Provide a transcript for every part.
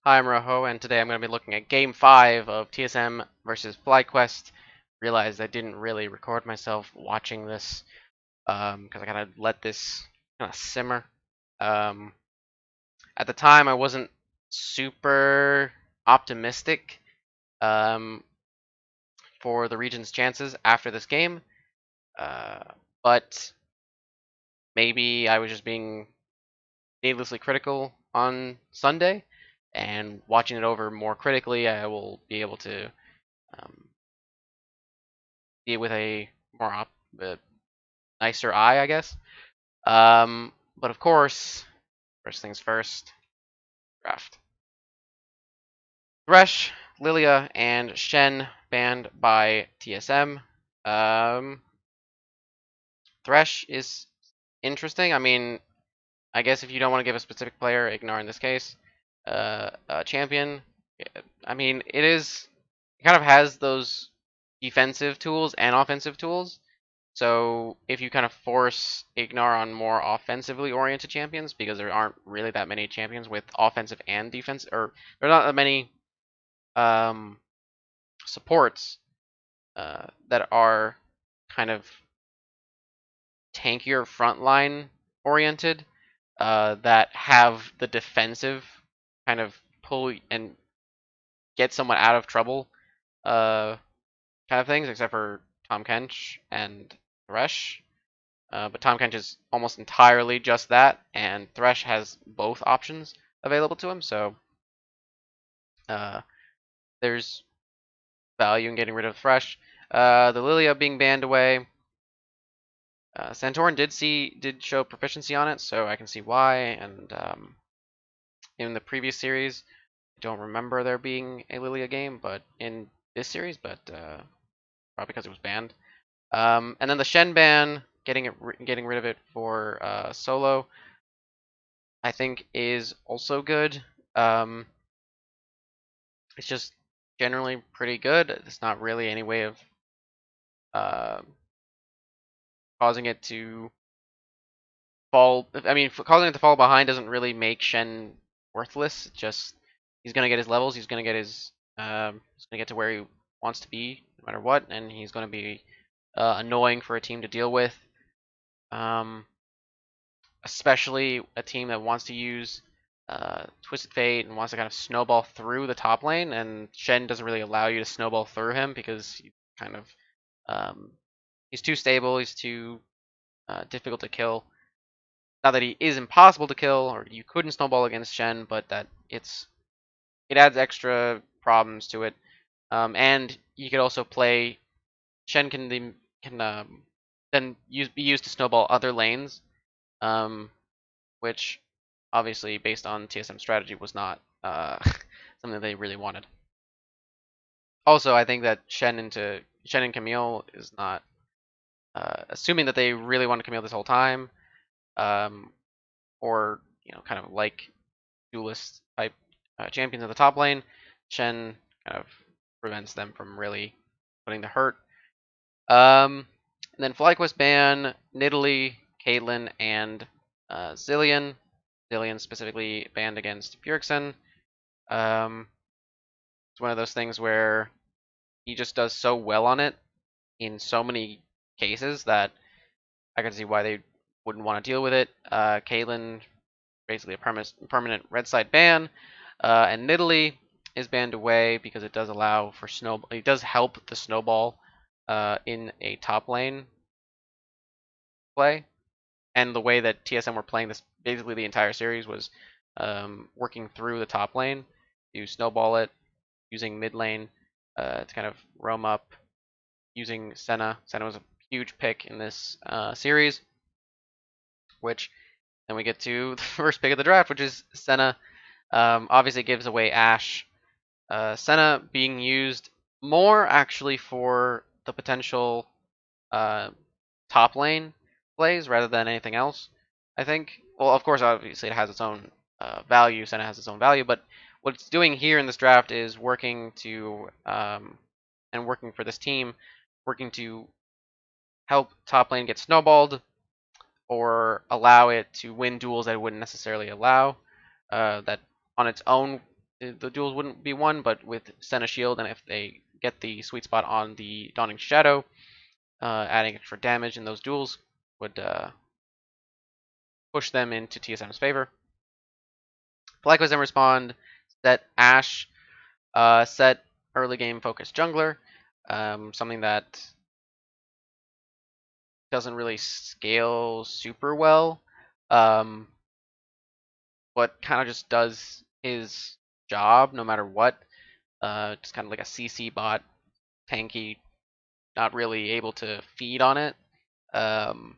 Hi, I'm Rojo, and today I'm going to be looking at Game 5 of TSM versus FlyQuest. Realized I didn't really record myself watching this because I kind of let this kind of simmer. Um, at the time, I wasn't super optimistic um, for the region's chances after this game, uh, but maybe I was just being needlessly critical on Sunday, and watching it over more critically, I will be able to um, see it with a more nicer eye, I guess. But of course, first things first, draft. Thresh, Lilia, and Shen banned by TSM. Um, Thresh is interesting. I mean, I guess if you don't want to give a specific player, ignore in this case. Champion. I mean, it kind of has those defensive tools and offensive tools. So if you kind of force Ignar on more offensively oriented champions, because there aren't really that many champions with offensive and defense, or there are not that many um, supports that are kind of tankier frontline oriented, that have the defensive kind of pull and get someone out of trouble uh, kind of things, except for Tom Kench and Thresh. But Tom Kench is almost entirely just that, and Thresh has both options available to him, so uh, there's value in getting rid of Thresh. The Lilia being banned away. Santorin did show proficiency on it, so I can see why. And in the previous series, I don't remember there being a Lilia game, but in this series, but probably because it was banned. And then the Shen ban, getting rid of it for solo, I think is also good. Um, it's just generally pretty good. It's not really any way of uh, causing it to fall. I mean, causing it to fall behind doesn't really make Shen worthless. Just he's gonna get his levels. He's gonna get his. He's gonna get to where he wants to be, no matter what, and he's gonna be annoying for a team to deal with. Um, Especially a team that wants to use Twisted Fate and wants to kind of snowball through the top lane, and Shen doesn't really allow you to snowball through him because he's kind of um, he's too stable, he's too difficult to kill. Not that he is impossible to kill, or you couldn't snowball against Shen, but that it adds extra problems to it. And you could also play Shen can then be used to snowball other lanes, um, which obviously based on TSM strategy was not something they really wanted. Also, I think that Shen and Camille is not assuming that they really wanted Camille this whole time, um, or kind of like duelist type champions in the top lane. Shen kind of prevents them from really putting the hurt. And then FlyQuest ban Nidalee, Caitlyn, and Zillion. Zillion specifically banned against Bjergsen. It's one of those things where he just does so well on it in so many cases that I can see why they wouldn't want to deal with it. Caitlyn, basically a permanent red side ban, and Nidalee is banned away because it does allow for snow. It does help the snowball in a top lane play, and the way that TSM were playing this basically the entire series was working through the top lane to snowball it, using mid lane to kind of roam up, using Senna. Senna was a huge pick in this series, which then we get to the first pick of the draft, which is Senna. Obviously gives away Ashe. Senna being used more actually for the potential uh, top lane plays rather than anything else. I think. Well, of course, obviously it has its own value. Senna has its own value, but what it's doing here in this draft is working to and working for this team, working to help top lane get snowballed or allow it to win duels that it wouldn't necessarily allow. That on its own the duels wouldn't be won, but with Senna Shield, and if they get the sweet spot on the Dawning Shadow, adding extra damage in those duels would push them into TSM's favor. Likewise, then respond set Ashe, set early game focused jungler, something that doesn't really scale super well, but kind of just does his job no matter what. Just kind of like a CC bot, tanky, not really able to feed on it. Um,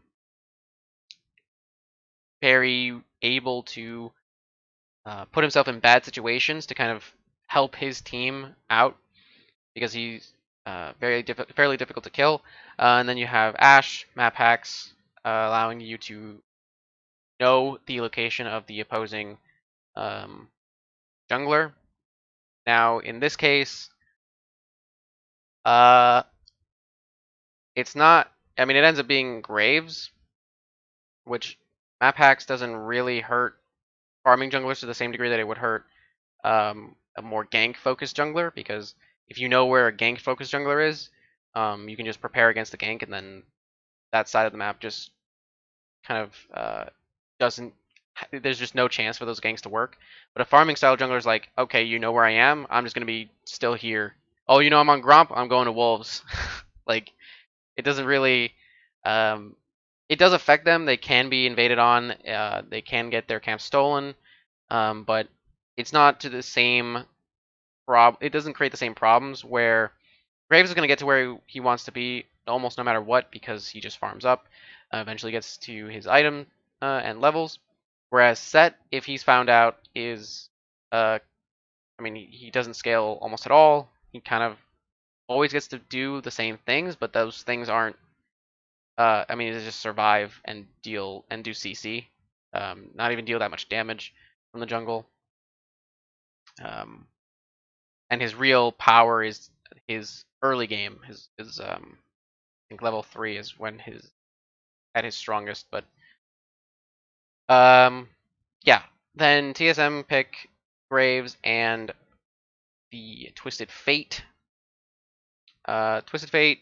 very able to put himself in bad situations to kind of help his team out because he's fairly difficult to kill. And then you have Ashe, map hacks, allowing you to know the location of the opposing jungler. Now, in this case, it's not. I mean, it ends up being Graves, which map hacks doesn't really hurt farming junglers to the same degree that it would hurt a more gank focused jungler, because if you know where a gank focused jungler is, you can just prepare against the gank, and then that side of the map just kind of doesn't. There's just no chance for those ganks to work. But a farming style jungler is like, okay, you know where I am. I'm just gonna be still here. Oh, you know I'm on Gromp. I'm going to Wolves. Like, it doesn't really. It does affect them. They can be invaded on. They can get their camp stolen. But it's not to the same it doesn't create the same problems where Graves is going to get to where he wants to be almost no matter what, because he just farms up, eventually gets to his item and levels. Whereas Set, if he's found out, is I mean, he doesn't scale almost at all. He kind of always gets to do the same things, but those things aren't. I mean, it's just survive and deal and do CC, not even deal that much damage from the jungle. And his real power is his early game. His I think level 3 is when his at his strongest. But yeah. Then TSM pick Graves and the Twisted Fate. Twisted Fate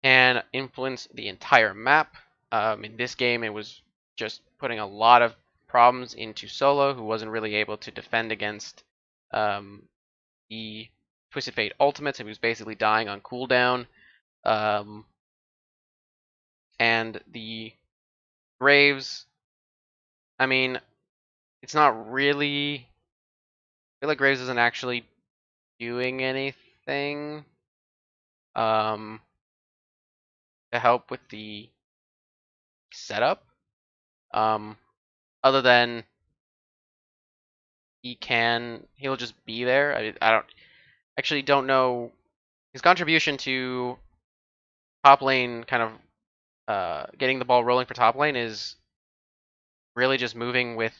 can influence the entire map. In this game, it was just putting a lot of problems into Solo, who wasn't really able to defend against the Twisted Fate ultimates, and he was basically dying on cooldown. And the Graves, I mean, it's not really. I feel like Graves isn't actually doing anything to help with the setup, other than he'll just be there. I don't know his contribution to top lane, kind of getting the ball rolling for top lane, is really just moving with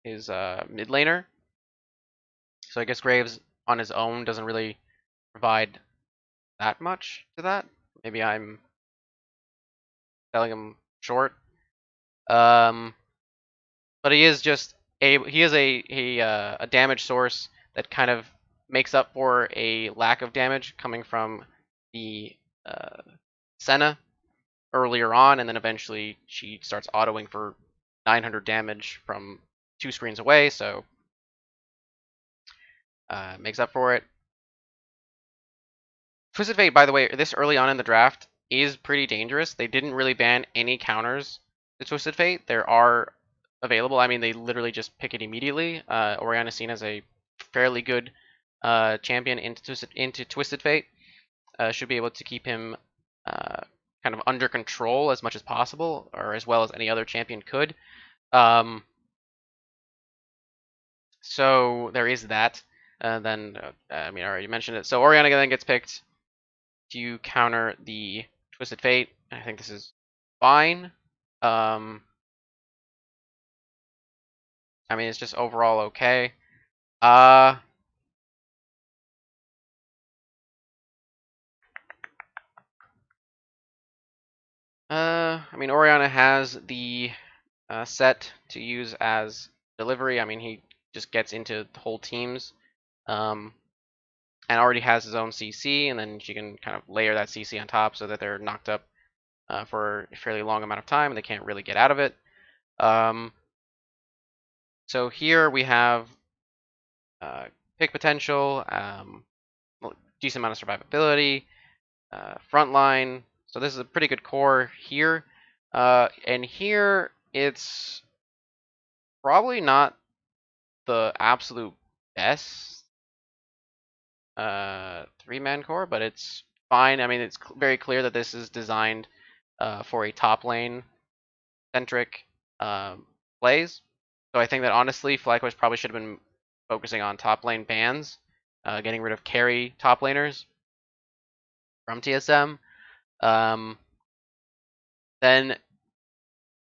his mid laner. So I guess Graves on his own doesn't really provide that much to that. Maybe I'm selling him short. But he is just he is a damage source that kind of makes up for a lack of damage coming from the Senna earlier on, and then eventually she starts autoing for 900 damage from 2 screens away, so makes up for it. Twisted Fate, by the way, this early on in the draft is pretty dangerous. They didn't really ban any counters to Twisted Fate. There are available. I mean, they literally just pick it immediately. Oriana is seen as a fairly good champion into Twisted Fate. Should be able to keep him kind of under control as much as possible, or as well as any other champion could. So there is that. Then, I mean, I already mentioned it. So Oriana then gets picked to counter the Twisted Fate. I think this is fine. I mean, it's just overall okay. I mean, Oriana has the set to use as delivery. I mean, he just gets into the whole teams, and already has his own CC, and then she can kind of layer that CC on top so that they're knocked up for a fairly long amount of time and they can't really get out of it. So here we have pick potential, decent amount of survivability, frontline. So this is a pretty good core here. And here it's probably not the absolute best 3-man core, but it's fine. I mean, it's very clear that this is designed for a top lane centric plays. So I think that honestly, FlyQuest probably should have been focusing on top lane bans, getting rid of carry top laners from TSM. Then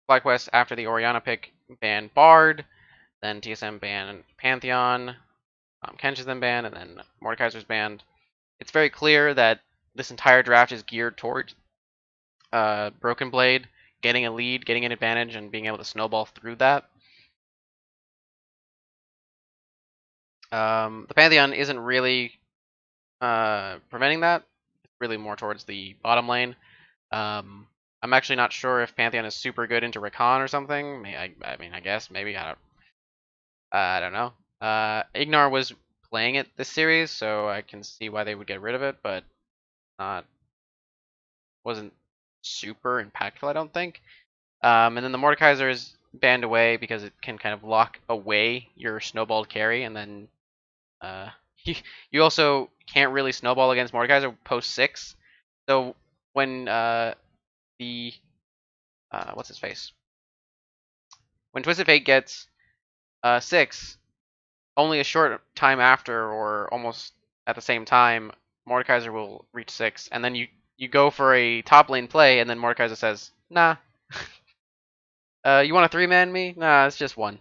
FlyQuest, after the Orianna pick, banned Bard. Then TSM banned Pantheon. Kench is then banned, and then Mordekaiser's banned. It's very clear that this entire draft is geared towards Broken Blade getting a lead, getting an advantage, and being able to snowball through that. The Pantheon isn't really preventing that. It's really more towards the bottom lane. I'm actually not sure if Pantheon is super good into Recon or something. I mean, I guess maybe I don't know. Ignar was playing it this series, so I can see why they would get rid of it, but wasn't super impactful, I don't think. And then the Mordekaiser is banned away because it can kind of lock away your snowballed carry, and then you also can't really snowball against Mordekaiser post 6. So when the what's his face? When Twisted Fate gets 6, only a short time after, or almost at the same time, Mordekaiser will reach 6, and then you go for a top lane play, and then Mordekaiser says, "Nah, you want to 3-man me? Nah, it's just 1."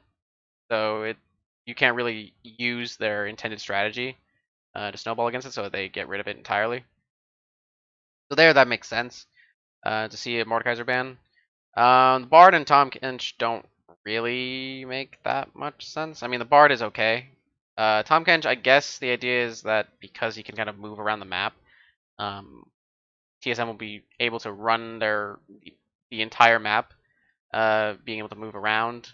So you can't really use their intended strategy to snowball against it, so they get rid of it entirely. So there, that makes sense to see a Mordekaiser ban. The Bard and Tahm Kench don't really make that much sense. I mean, the Bard is okay. Tahm Kench, I guess the idea is that because he can kind of move around the map, TSM will be able to run the entire map, being able to move around.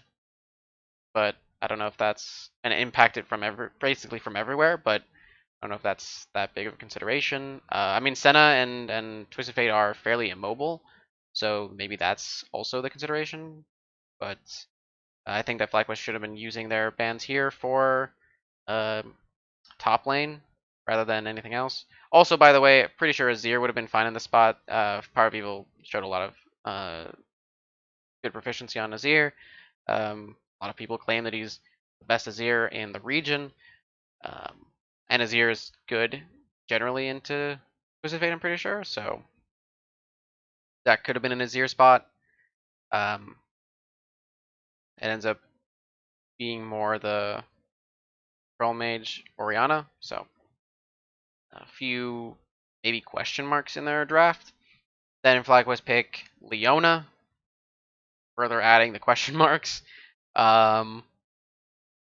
But I don't know if that's and impact it from basically from everywhere. But I don't know if that's that big of a consideration. I mean, Senna and Twisted Fate are fairly immobile, so maybe that's also the consideration. But I think that FlyQuest should have been using their bans here for top lane rather than anything else. Also, by the way, pretty sure Azir would have been fine in the spot. Power of Evil showed a lot of good proficiency on Azir. A lot of people claim that he's the best Azir in the region. And Azir is good generally into Twisted Fate, I'm pretty sure. So that could have been an Azir spot. It ends up being more the Pearl Mage Orianna. So a few maybe question marks in their draft. Then in FlyQuest pick Leona, further adding the question marks. Don't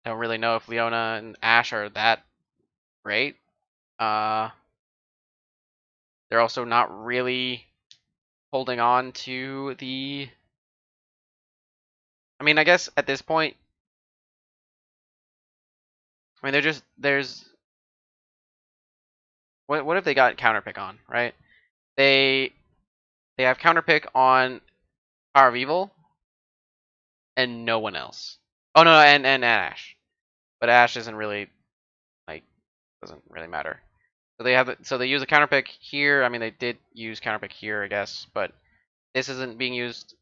really know if Leona and Ashe are that great. They're also not really holding on to the. I mean, I guess at this point, I mean, there's. What have they got counterpick on, right? They have counterpick on Power of Evil and no one else. Oh no, and Ashe, but Ashe isn't really like doesn't really matter. So they use a counterpick here. I mean, they did use counterpick here, I guess, but this isn't being used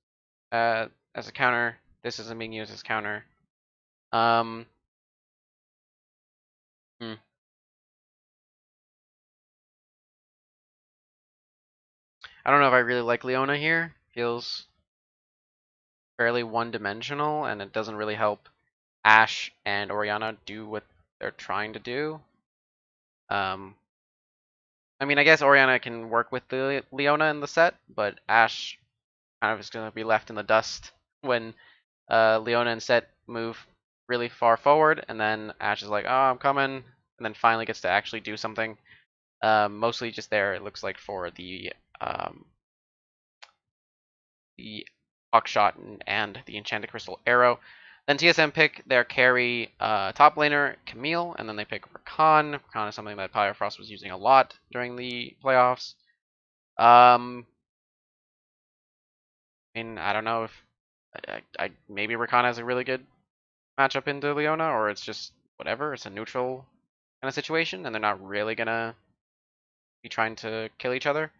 as a counter. This isn't being used as counter. Hmm. I don't know if I really like Leona here. Feels fairly one-dimensional, and it doesn't really help Ashe and Orianna do what they're trying to do. I mean, I guess Orianna can work with the Leona in the set, but Ashe kind of is going to be left in the dust when Leona and Set move really far forward, and then Ash is like, "Oh, I'm coming," and then finally gets to actually do something. Mostly just there, it looks like, for the Hawk Shot and the Enchanted Crystal Arrow. Then TSM pick their carry top laner, Camille, and then they pick Rakan. Rakan is something that Frost was using a lot during the playoffs. I mean, I don't know if maybe Rakan has a really good matchup into Leona, or it's just whatever. It's a neutral kind of situation, and they're not really gonna be trying to kill each other.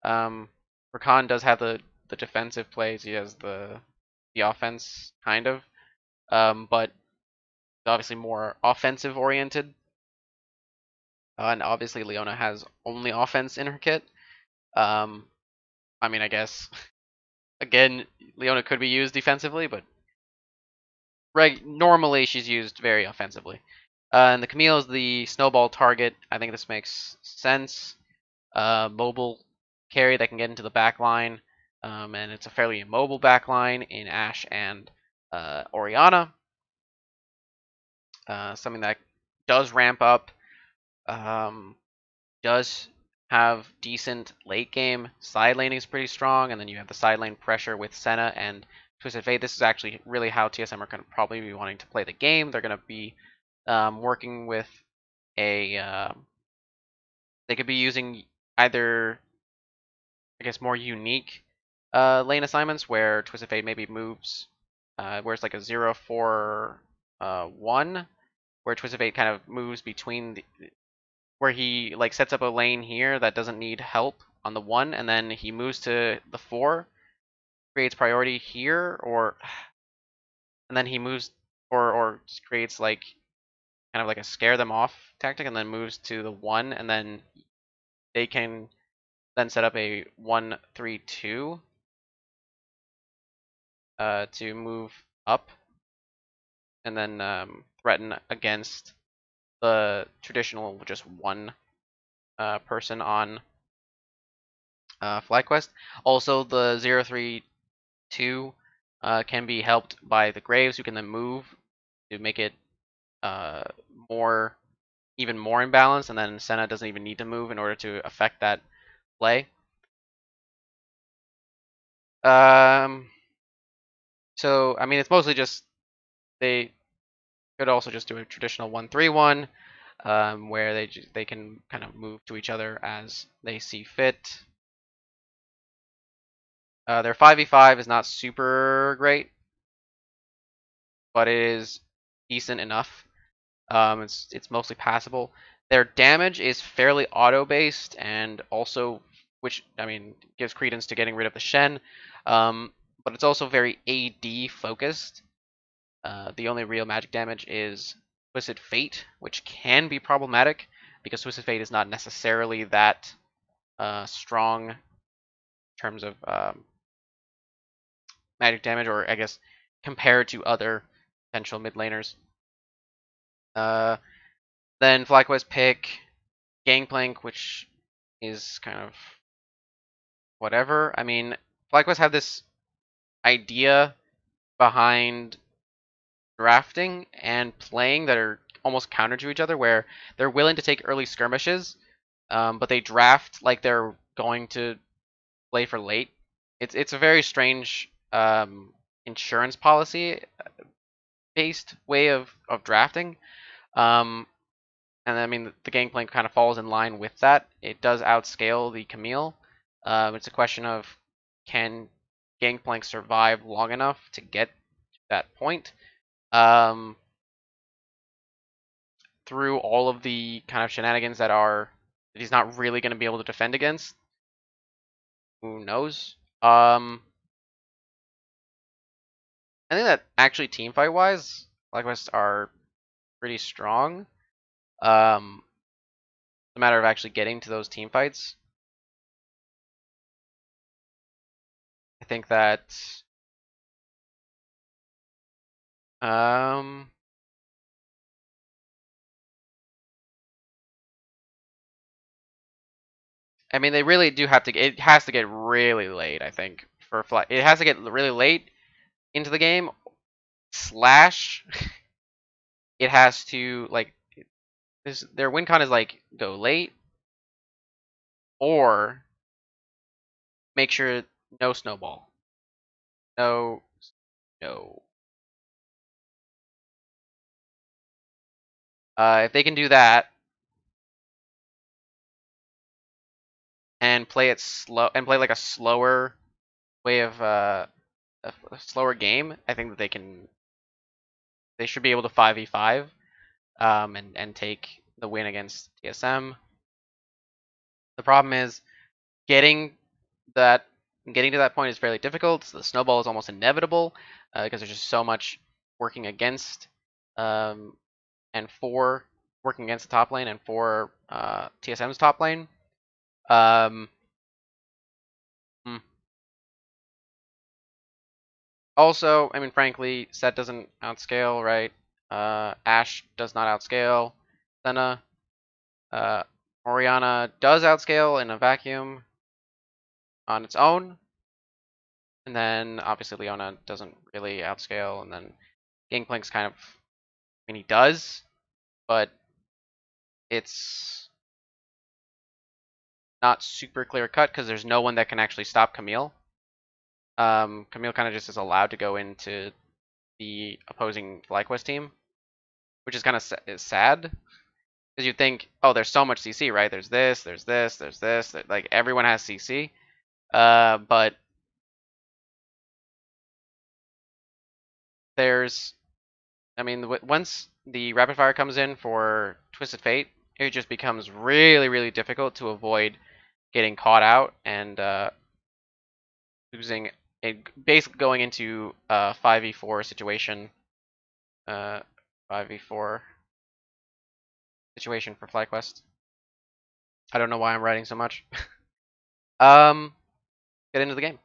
Rakan does have the defensive plays. He has the offense kind of, but obviously more offensive oriented. And obviously Leona has only offense in her kit. Um, I mean, I guess again, Leona could be used defensively, but normally she's used very offensively. And the Camille is the snowball target. I think this makes sense. Mobile carry that can get into the back line, and it's a fairly immobile back line in Ashe and Orianna. Something that does ramp up, does have decent late game. Side laning is pretty strong, and then you have the side lane pressure with Senna and Twisted Fate. This is actually really how TSM are going to probably be wanting to play the game. They're going to be working with a. They could be using either, I guess, more unique lane assignments where Twisted Fate maybe moves, where it's like a 0-4-1, where Twisted Fate kind of moves between where he like sets up a lane here that doesn't need help on the 1, and then he moves to the 4, creates priority here, or and then he moves or creates like kind of like a scare them off tactic, and then moves to the 1, and then they can then set up a 1-3-2 to move up, and then threaten against the traditional just one person on FlyQuest. Also, the 0-3-2 can be helped by the Graves, who can then move to make it uh, more even more imbalanced, and then Senna doesn't even need to move in order to affect that play. So I mean, it's mostly just they could also just do a traditional 1-3-1, where they can kind of move to each other as they see fit. Their 5v5 is not super great, but it is decent enough. It's mostly passable. Their damage is fairly auto-based, and also, which I mean gives credence to getting rid of the Shen, but it's also very AD focused. The only real magic damage is Twisted Fate, which can be problematic because Twisted Fate is not necessarily that strong in terms of magic damage, or I guess compared to other potential mid laners. Then FlyQuest pick Gangplank, which is kind of whatever. I mean, FlyQuest have this idea behind drafting and playing that are almost counter to each other, where they're willing to take early skirmishes, but they draft like they're going to play for late. It's a very strange insurance policy based way of drafting. And I mean, the Gangplank kind of falls in line with that. It does outscale the Camille. It's a question of, can Gangplank survive long enough to get to that point through all of the kind of shenanigans that he's not really going to be able to defend against. Who knows? I think that actually team fight wise, FlyQuest are pretty strong. It's a matter of actually getting to those team fights. I think that I mean, they really do have to. It has to get really late, I think, for Fly. It has to get really late into the game. Slash it has to like their win con is like go late or make sure no snowball. No. If they can do that and play it slow and play like a slower way of a slower game, I think that they should be able to 5v5 and take the win against TSM. The problem is getting that getting to that point is fairly difficult. So the snowball is almost inevitable because there's just so much working against um, and for working against the top lane and for TSM's top lane. Um, Also, I mean, frankly, Set doesn't outscale, right? Ashe does not outscale Senna. Orianna does outscale in a vacuum on its own. And then obviously Leona doesn't really outscale. And then Gangplank's kind of, I mean, he does, but it's not super clear cut because there's no one that can actually stop Camille. Camille kind of just is allowed to go into the opposing FlyQuest team, which is kind of sad. Because you think, oh, there's so much CC, right? There's this, there's this, there's this. Like everyone has CC, but there's, I mean, once the rapid fire comes in for Twisted Fate, it just becomes really, really difficult to avoid getting caught out and losing, basically going into a 5v4 situation, 5v4 situation for FlyQuest. I don't know why I'm writing so much. Get into the game.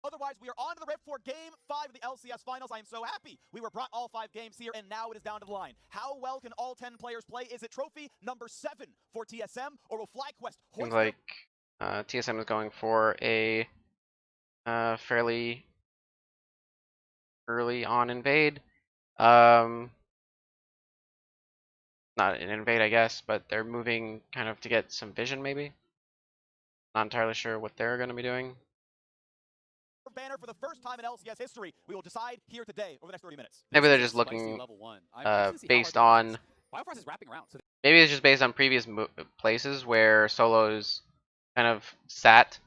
Otherwise, we are on to the rip for Game 5 of the LCS Finals. I am so happy we were brought all 5 games here, and now it is down to the line. How well can all 10 players play? Is it trophy number 7 for TSM, or will FlyQuest Seems like TSM is going for a fairly early on invade. Not an invade, I guess, but they're moving kind of to get some vision, maybe. Not entirely sure what they're going to be doing. Banner for the first time in LCS history. We will decide here today over the next 30 minutes. Maybe they're just looking based on. Maybe it's just based on previous places where solos kind of sat,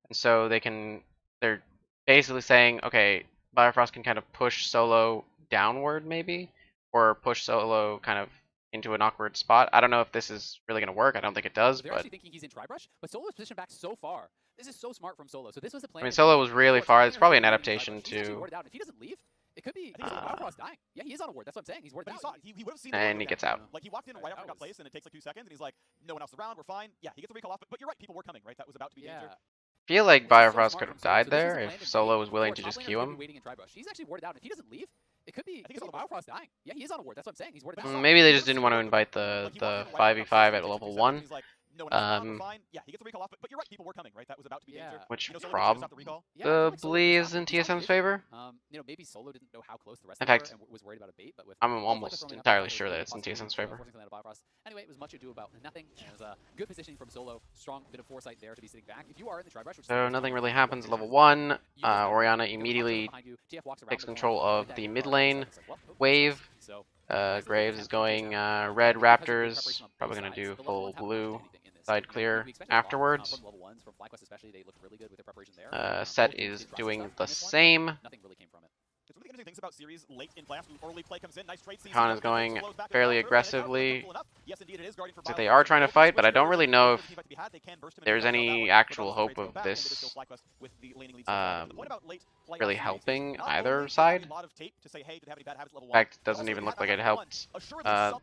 and so they're basically saying, okay, Biofrost can kind of push solo downward, maybe, or push solo kind of into an awkward spot. I don't know if this is really going to work. I don't think it does. They're actually thinking he's in Tribrush, but Solo's positioned back so far. This is so smart from Solo. So this was a plan. I mean, Solo was really far. It's probably an adaptation to. If he doesn't leave, it could be Biofrost dying. Yeah, he is on a ward. That's what I'm saying. He's warded out. He would have seen and he gets out. Like he walked in right after he got placed, and it takes like 2 seconds, and he's like, no one else around. We're fine. Yeah, he gets the recall off, but you're right. People were coming, right? That was about to be danger. I feel like Biofrost could have died there if Solo was willing to just queue him. He's actually warded out. If he doesn't leave, it could be Biofrost dying. Yeah, he is on a ward. That's what I'm saying. He's warded out. Maybe they just didn't want to invite the 5v5 at level 1. Yeah, he gets the recall off, but you're right. People were coming, right? That was about to be danger. Which probably is in TSM's favor. You know, maybe Solo didn't know how close the rest in fact, was worried about a bait, but with I'm almost entirely sure that it's in TSM's favor. Anyway, it was much ado about nothing. It was a good positioning from Solo. Strong bit of foresight there to be sitting back. If you are in the Tribrush, so nothing really happens at level 1. Orianna immediately takes control of the mid lane wave. Graves is going red Raptors. Probably going to do full blue side clear afterwards. Set is doing the same. Khan is going fairly aggressively. So they are trying to fight, but I don't really know if there's any actual hope of this really helping either side. In fact, it doesn't even look like it helped the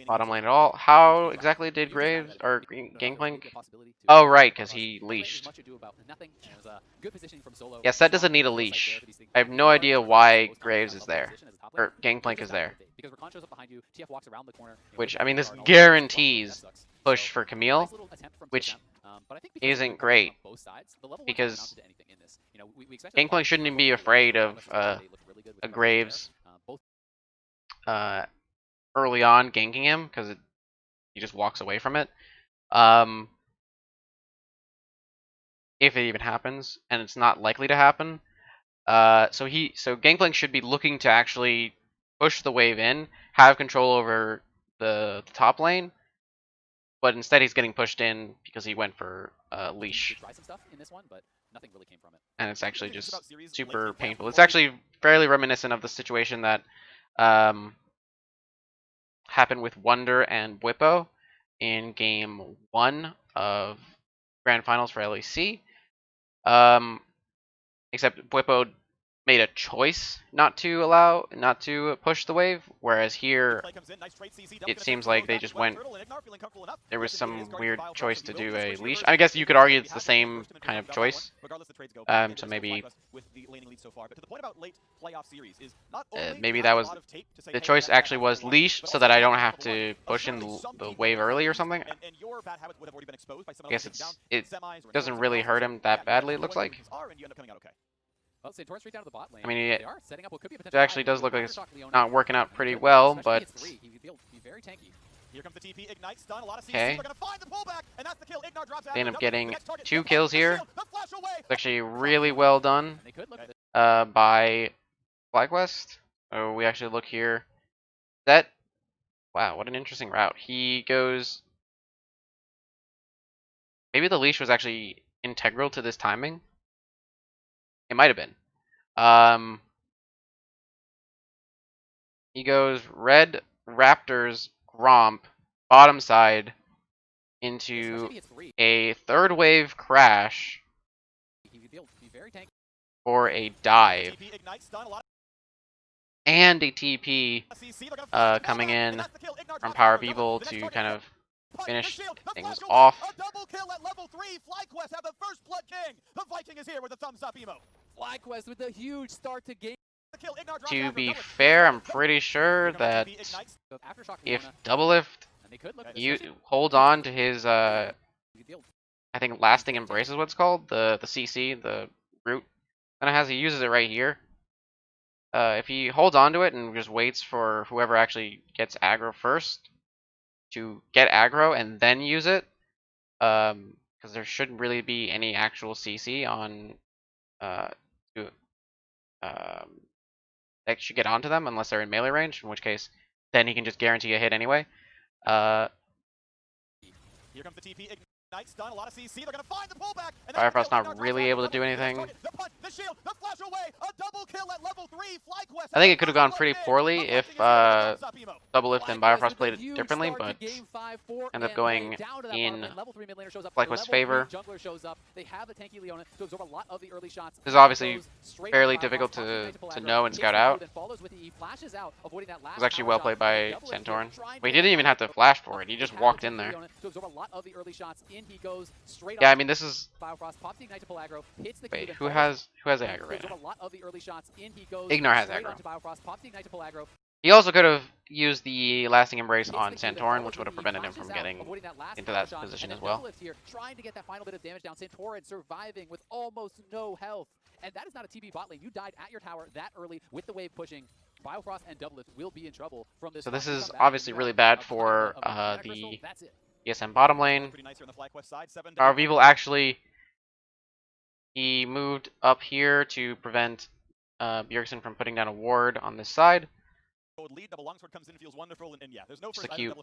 bottom lane at all. How exactly did Graves or Gangplank? Oh, right, because he leashed. Yeah, Set doesn't need a leash. I have no idea why Graves is there. Or Gangplank is there. Which, I mean, this guarantees push for Camille, which But I think because isn't of the progression great, on both sides, the level 1 hasn't because amounted to anything in this. You know, we expected Gangplank shouldn't even be afraid of a Graves both early on ganking him, because he just walks away from it. Um, if it even happens, and it's not likely to happen. So Gangplank should be looking to actually push the wave in, have control over the top lane, but instead he's getting pushed in because he went for leash, try some stuff in this one, but nothing really came from it. and it's actually just about series late super game plan painful. It's before we- actually fairly reminiscent of the situation that happened with Wonder and Bwipo in game 1 of Grand Finals for LEC. Except Bwipo made a choice not to push the wave, whereas here it seems like they just went. There was some weird choice to do a leash. I guess you could argue it's the same kind of choice. So maybe maybe that was the choice. Actually, was leash so that I don't have to push in the wave early or something. I guess it doesn't really hurt him that badly. It looooks like. Well, Santorin straight down to the bot lane. I mean, They are setting up what could be a it potential actually does look like it's not working out pretty well, but he could be very tanky. Here comes the TP, Ignite, stun, a lot of CC. okay. They're gonna find the pullback, and that's the kill. Ignar drops out. They end up The getting next target, 2 the kills the here. shield, the flash away. It's actually really well done They could look at it. by FlyQuest. So we actually look here. That, wow, what an interesting route. He goes. Maybe the leash was actually integral to this timing. It might have been. He goes red Raptors Gromp bottom side into a third wave crash for a dive and a TP coming in from Power People to kind of finish things off. A double kill at level 3. FlyQuest have the first Blood King. The Viking is here with a thumbs up emo. FlyQuest with a huge start to game. To be fair, I'm pretty sure that if Doublelift holds on to his I think lasting embrace is what it's called, the CC, the root, and he uses it right here. If he holds on to it and just waits for whoever actually gets aggro first to get aggro and then use it, because there shouldn't really be any actual CC on that should get onto them unless they're in melee range, in which case then he can just guarantee a hit anyway. Here comes the TP, Ignite, stun, a lot of CC. They're gonna find the pullback. Firefrost's not really able to do anything. The punch, the shield, the flash away, a double kill at level 3. FlyQuest. I think it could have gone pretty poorly if Doublelift and Biofrost played it differently, but ended up going in FlyQuest's favor. This is obviously fairly difficult to know and scout out. It was actually well played by Santorin. But he didn't even have to flash for it, he just walked in there. Yeah, I mean, this is. Wait, who has aggro right now? Ignar has aggro. He also could have used the lasting embrace on Santorin, which would have prevented him from getting into that position as well. Trying to get that final bit of damage down. Santorin surviving with almost no health. And that is not a TP bot lane. You died at your tower that early with the wave pushing. Biofrost and Doublelift will be in trouble from this. So this is obviously really bad for the TSM bottom lane. Our Evil actually, he moved up here to prevent Bjergsen from putting down a ward on this side. Lead, double longsword comes in, feels wonderful, and yeah, there's no just a cute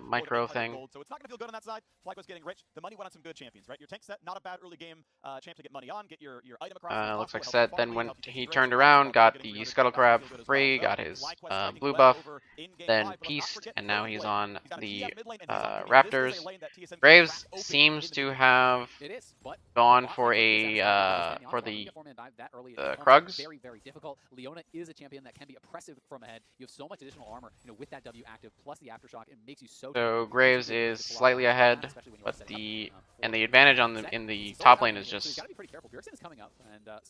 micro thing. Gold, so it's not gonna feel good on that side. FlyQuest getting rich. The money went on some good champions, right? Your tank set, not a bad early game champ to get money on, get your item across. Looks like set. Then when he turned around, got the Scuttle Crab free, got his blue buff, then pieced, and now he's on the Raptors. Graves seems to have gone for the Krugs. Very, very difficult. Leona is a champion that can be oppressive from ahead. You have so much additional armor, with that W active plus the aftershock, it makes you so. Graves is slightly ahead, but the advantage in the top lane is just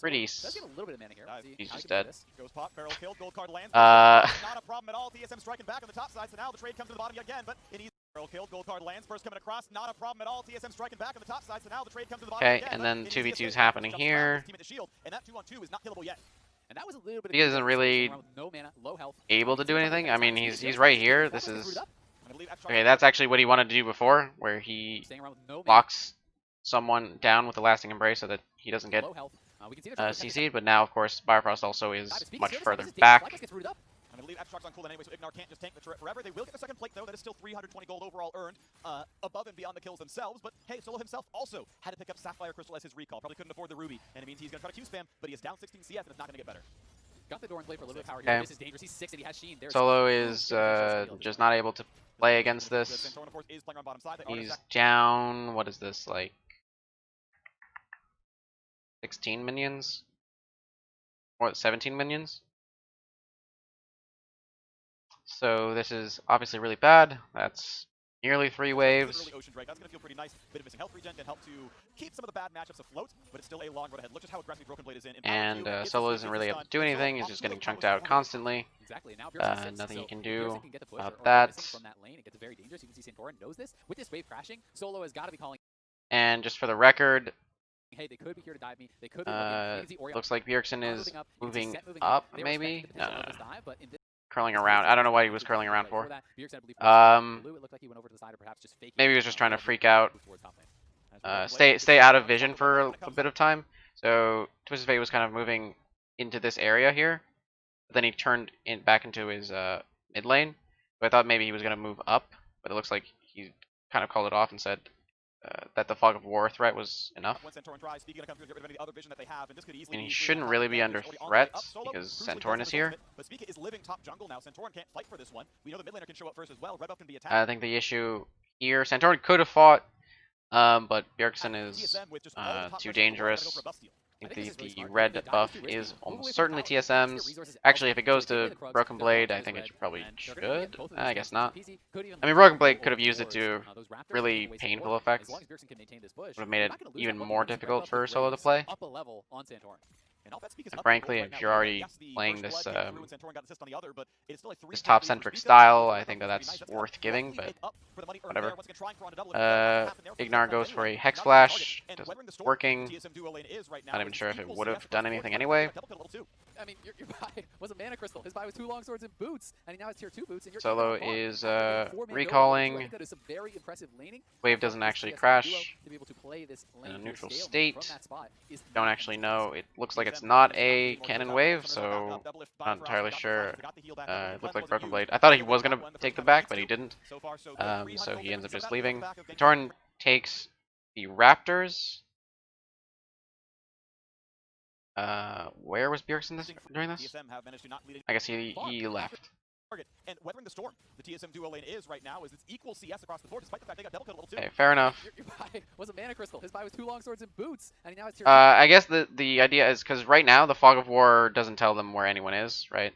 pretty. He's just dead. Not a problem at all. TSM striking back on the top side, so now the trade comes to the bottom again, but Killed, gold card lands, first coming across, not a problem at all. TSM striking back on the top side, so now the trade comes to the bottom Okay, again, and but then it needs to be 2v2 is escaped. happening Jumps around here. his team at the shield, and that 2-on-2 is not killable yet. And that was a little bit of He isn't really no mana, low health. able to do anything. I mean, he's right here. This is okay. That's actually what he wanted to do before, where he locks someone down with a lasting embrace so that he doesn't get CC'd. But now, of course, Bifrost also is much further back. I believe Abstract's on cooldown anyway, so Ignar can't just tank the turret forever. They will get the second plate, though. That is still 320 gold overall earned, above and beyond the kills themselves. But hey, Solo himself also had to pick up Sapphire Crystal as his recall. Probably couldn't afford the Ruby, and it means he's going to try to Q-spam, but he is down 16 CS, and it's not going to get better. Got the door and play for a little bit of power here. This is dangerous. He's 6 and he has Sheen. Solo is just not able to play against this. He's down, what is this, like 16 minions? What, 17 minions? So this is obviously really bad. That's nearly 3 waves. That's going to feel pretty nice. Bit of missing health regen can help to keep some of the bad matchups afloat, but it's still a long road ahead. Look just how aggressive Broken Blade is in. And Solo isn't really able to do anything. He's just getting chunked out constantly. Exactly. Nothing he can do about that. From that lane, it gets very dangerous. You can see Santorin knows this. With this wave crashing, Solo has got to be calling. And just for the record, hey, they could be here to dive me. They could be looks like Bjergsen is moving up, maybe? No. Curling around. I don't know what he was curling around for. Maybe he was just trying to freak out. Stay out of vision for a bit of time. So Twisted Fate was kind of moving into this area here. But then he turned back into his mid lane. So I thought maybe he was going to move up. But it looks like he kind of called it off and said that the Fog of War threat was enough. And he shouldn't really be under threat because Santorin is here. I think the issue here, Santorin could have fought, but Bjergsen is too dangerous. I think the red buff is almost certainly TSM's. Actually, if it goes to Broken Blade, I think it probably should. I guess not. I mean, Broken Blade could have used it to really painful effects. Would have made it even more difficult for Solo to play. And frankly, if you're already playing this this top-centric style, I think that's worth giving, but whatever. Ignar goes for a Hex Flash, doesn't working. Not even sure if it would have done anything anyway. I mean, your buy was a mana crystal. His buy was 2 long swords and boots, and he now has tier 2 boots. And Solo is recalling. Wave doesn't actually crash in a neutral state. Don't actually know. It looks like it's not a cannon wave, so not entirely sure. It looked like Broken Blade. I thought he was going to take the back, but he didn't. So he ends up just leaving. Torn takes the Raptors. Where was Bjergsen during this? I guess he left. And weathering the storm, the TSM duo lane is right now, is it's equal CS across the board, despite the fact they got double kill level 2. Okay, fair enough. Your buy was a mana crystal. His buy was 2 long swords and boots, and he now has tier I guess the idea is because right now the Fog of War doesn't tell them where anyone is, right?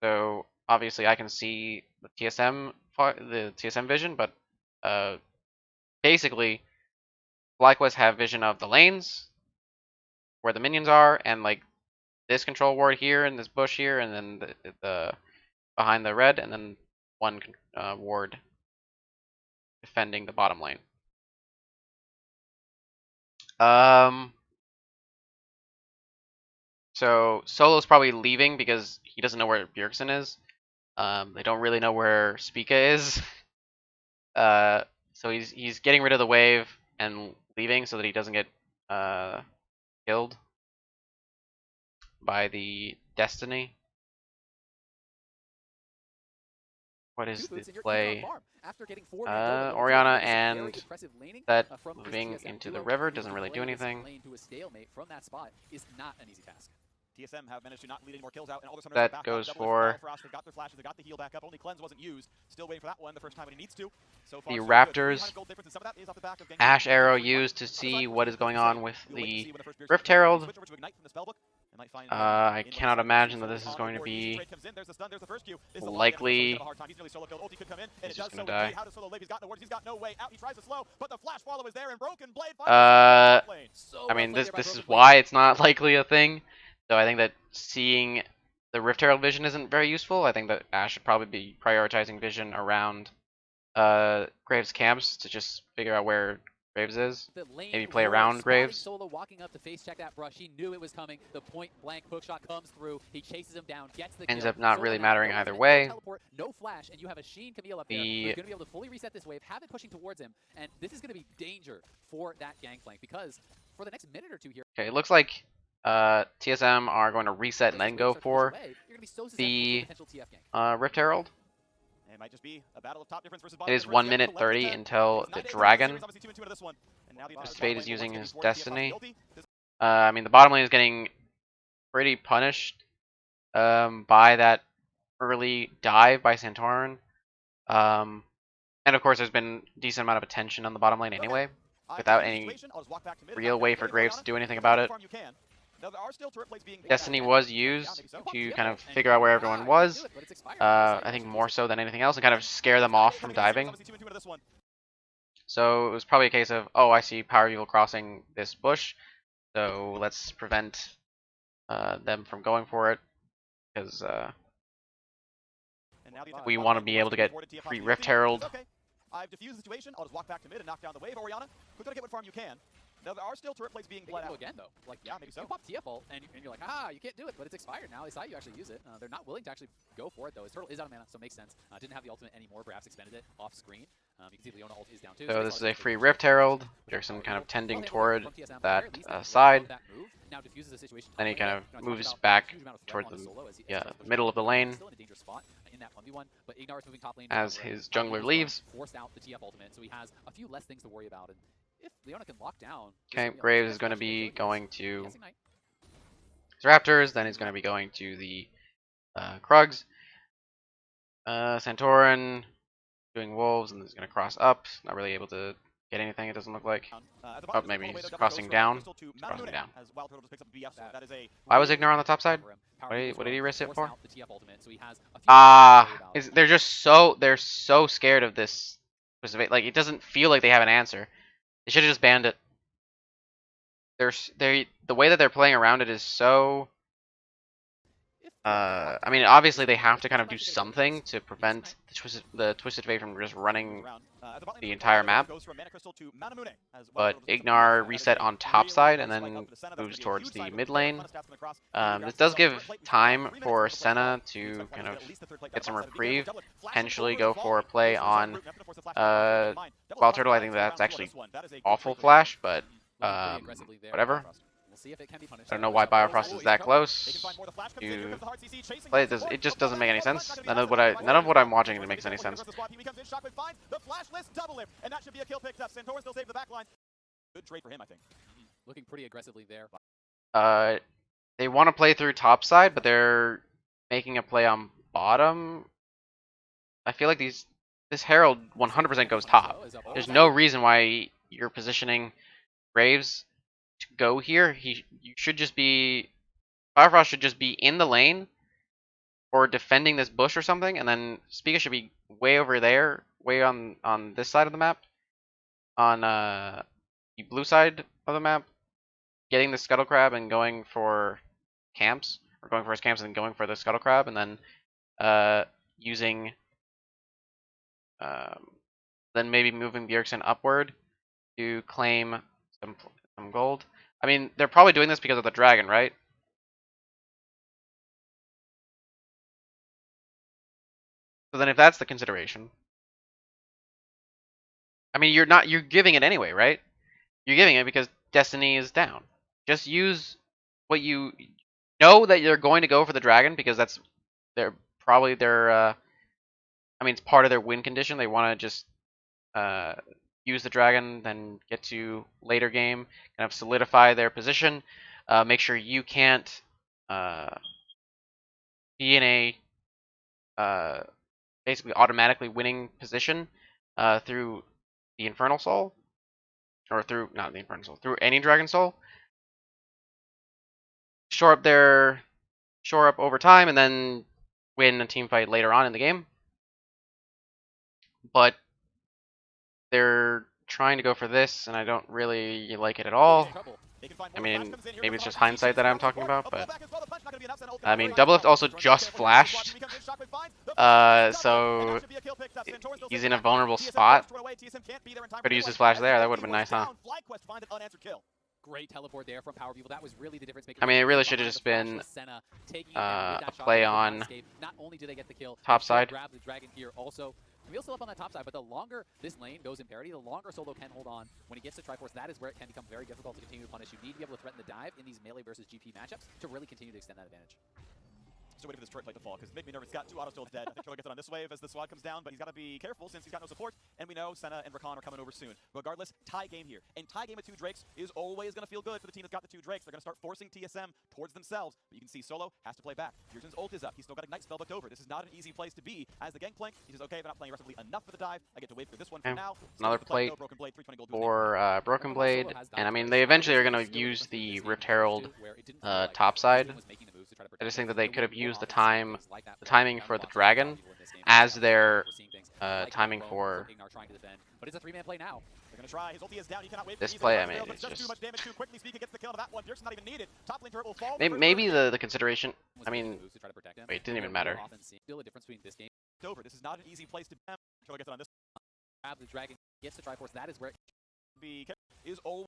So obviously I can see the TSM vision, but basically FlyQuest have vision of the lanes, where the minions are, and like this control ward here and this bush here, and then the behind the red, and then one ward defending the bottom lane. So Solo's probably leaving because he doesn't know where Bjergsen is. They don't really know where Spica is. So he's getting rid of the wave and leaving so that he doesn't get killed by the Destiny. What is the play? Orianna and that moving into the river doesn't really do anything. TSM have managed to not lead any more kills out, and all that goes for they got their flashes, they got the heal back up. Only cleanse wasn't used. Still waiting for that one the first time when he needs to. So far, the so Raptors. Ash arrow used to see what is going on with the Rift Herald. I cannot imagine that this is going to be likely. He's just gonna die. I mean, this is why it's not likely a thing. So I think that seeing the Rift Herald vision isn't very useful. I think that Ash should probably be prioritizing vision around Graves camps to just figure out where Graves is. The lane Maybe play war, around spotting Graves. Solo walking up to face check that brush. He knew it was coming. The point blank hookshot comes through. He chases him down, gets the Ends kill. up not Solo really now, mattering no either ultimate, way. No teleport, no flash, and you have a Sheen Camille up there who's going to be able to fully reset this wave, have it pushing towards him, and this is going to be danger for that gangplank because for the next minute or two here. Okay, it looks like TSM are going to reset and then go for the Rift Herald. It might just be a battle of top difference versus It bottom is difference. 1 minute 30 until the Dragon. Mr. Spade is using his Destiny. I mean, the bottom lane is getting pretty punished by that early dive by Santorin. And of course, there's been a decent amount of attention on the bottom lane anyway, without any real way for Graves to do anything about it. Destiny was used to kind of figure out where everyone was, I think more so than anything else, and kind of scare them off from diving. So it was probably a case of, oh, I see Power Eagle crossing this bush, so let's prevent them from going for it, because we want to be able to get free Rift Herald. I've diffused the situation. I'll just walk back to mid and knock down the wave. Oriana, quickly get what farm you can. Now there are still turret plates being bled out. Again though, like yeah, maybe so. You pop TFL and you're like, you can't do it, but it's expired now. They saw you actually use it. They're not willing to actually go for it though. His turtle is out of mana, so it makes sense. Didn't have the ultimate anymore, perhaps expended it off screen. You can see Leona ult is down too. So this is a free Rift Herald. Jerkson kind of tending toward that side. Then he kind of moves back toward the middle of the lane as his jungler leaves. Forced out the TF ultimate, so he has a few less things to worry about. And if Leona can lock down, okay, Graves is going to be going to his Raptors, then he's going to be going to the Krugs. Santorin doing Wolves, and he's going to cross up. Not really able to get anything, it doesn't look like. Oh, maybe he's crossing down. He's crossing down. Why was Ignore on the top side? What did he risk it for? They're just they're so scared of this. Like, it doesn't feel like they have an answer. They should have just banned it. The way that they're playing around it is so. I mean, obviously they have to kind of do something to prevent the Twisted Fate from just running the entire map. But Ignar reset on top side and then moves towards the mid lane. This does give time for Senna to kind of get some reprieve, potentially go for a play on Wild Turtle. I think that's actually awful flash, but whatever. I don't know why Biofrost is that close. It just doesn't make any sense. None of what I'm watching makes any sense. Good trade for him, I think. Looking pretty aggressively there. They want to play through top side, but they're making a play on bottom. I feel like this Herald 100% goes top. There's no reason why you're positioning Graves to go here. You should just be Firefrost should just be in the lane or defending this bush or something, and then Spiga should be way over there, way on this side of the map, on the blue side of the map, getting the Scuttle Crab and going for camps, or going for his camps and then going for the Scuttle Crab, and then using then maybe moving Bjergsen upward to claim some gold. I mean, they're probably doing this because of the dragon, right? So then if that's the consideration, I mean, you're giving it anyway, right? You're giving it because Destiny is down. Just use what you know that you're going to go for the dragon, because that's probably their I mean, it's part of their win condition. They want to just use the dragon, then get to later game, kind of solidify their position, make sure you can't be in a basically automatically winning position through the Infernal Soul, or through not the Infernal Soul, through any Dragon Soul. Shore up over time, and then win a team fight later on in the game. But they're trying to go for this, and I don't really like it at all. I mean, maybe it's just hindsight that I'm talking about, but I mean, Doublelift also just flashed, so He's in a vulnerable spot. Could have used his flash there. That would have been nice, huh? Great teleport there from Power People. That was really the difference maker. I mean, it really should have just been a play on not only do they get the kill, top side. grab the dragon here also. We'll still up on that top side, but the longer this lane goes in parity, the longer Solo can hold on. When he gets to Triforce, that is where it can become very difficult to continue to punish. You need to be able to threaten the dive in these melee versus GP matchups to really continue to extend that advantage. Still waiting for this turret plate to fall, because make me nervous. He's got 2 autos still dead. I think Triller gets it on this wave as the SWAT comes down, but he's got to be careful since he's got no support. And we know Senna and Rakan are coming over soon. Regardless, tie game here. And tie game with 2 Drakes is always going to feel good for the team that's got the 2 Drakes. They're going to start forcing TSM towards themselves. But you can see Solo has to play back. Fusion's ult is up. He's still got Ignite spell booked over. This is not an easy place to be. As the Gangplank, he says, okay, they're not playing aggressively enough for the dive. I get to wait for this one for now. Another plate Broken Blade, 320 gold for Broken Blade. And I mean, they eventually are going to use the Rift Herald top side. I just think that they could have used the timing for the dragon as their timing for but it's a 3-man play now. They're gonna try. His ulti is down. He cannot wait. this play. I mean, it's just too much damage too quickly. Speaker gets the kill to that one. Bjergsen's not even needed. Top lane turret will fall. maybe the consideration. I mean, wait, it didn't even matter. Still a difference between this game. Over. This is not an easy place to be. Triller gets it on this. Grab the dragon, gets the Triforce. That is where is always.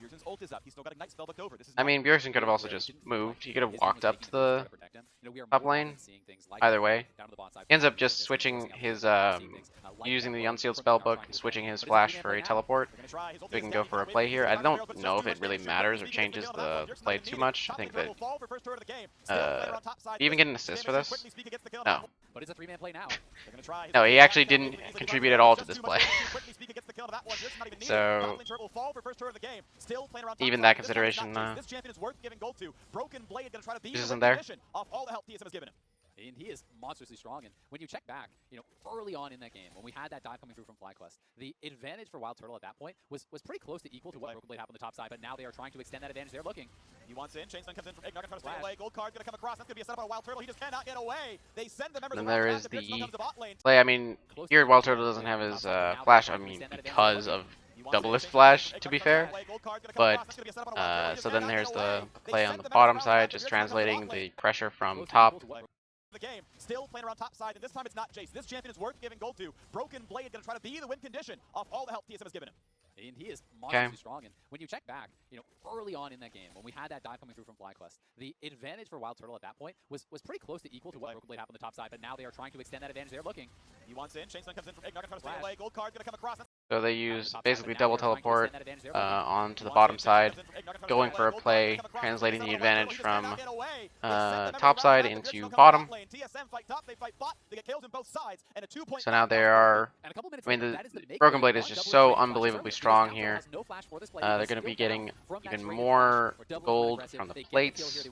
Bjergsen's ult is up. He's still got Ignite spell booked over. This is I mean, Bjergsen could have also just moved. He could have walked up to the top lane. Either way, he ends up just switching his using the unsealed spellbook and switching his flash for a teleport. So we can go for a play here. I don't know if it really matters or changes the play too much. I think that did he even get an assist for this? No. But it's a 3-man play now. No, he actually didn't contribute at all to this play. So even that consideration this isn't there. And he is monstrously strong. And when you check back, early on in that game, when we had that dive coming through from FlyQuest, the advantage for Wild Turtle at that point was pretty close to equal to what Broken Blade had on the top side. But now they are trying to extend that advantage. They're looking. He wants in. Chainstone comes in from Ignite, trying to stay away. Gold card's gonna come across. That's gonna be a setup on a Wild Turtle. He just cannot get away. They send the members. And there is the play. I mean, here Wild Turtle doesn't have his flash. I mean, because of doubleless flash, to be fair. But so then there's the play on the bottom side, just translating the pressure from top. The game still playing around top side, and this time it's not Jace. This champion is worth giving gold to. Broken Blade gonna try to be the win condition off all the help TSM has given him. And he is monstrously strong. And when you check back, early on in that game, when we had that dive coming through from FlyQuest, the advantage for Wild Turtle at that point was pretty close to equal to what Broken Blade had on the top side. But now they are trying to extend that advantage. They're looking. He wants in. Chainstone comes in from Ignite, trying to stay away. Gold card's gonna come across. So they use basically double teleport onto the bottom side, going for a play, translating the advantage from top side into bottom. So now they are, I mean, the Broken Blade is just so unbelievably strong here. They're going to be getting even more gold from the plates. They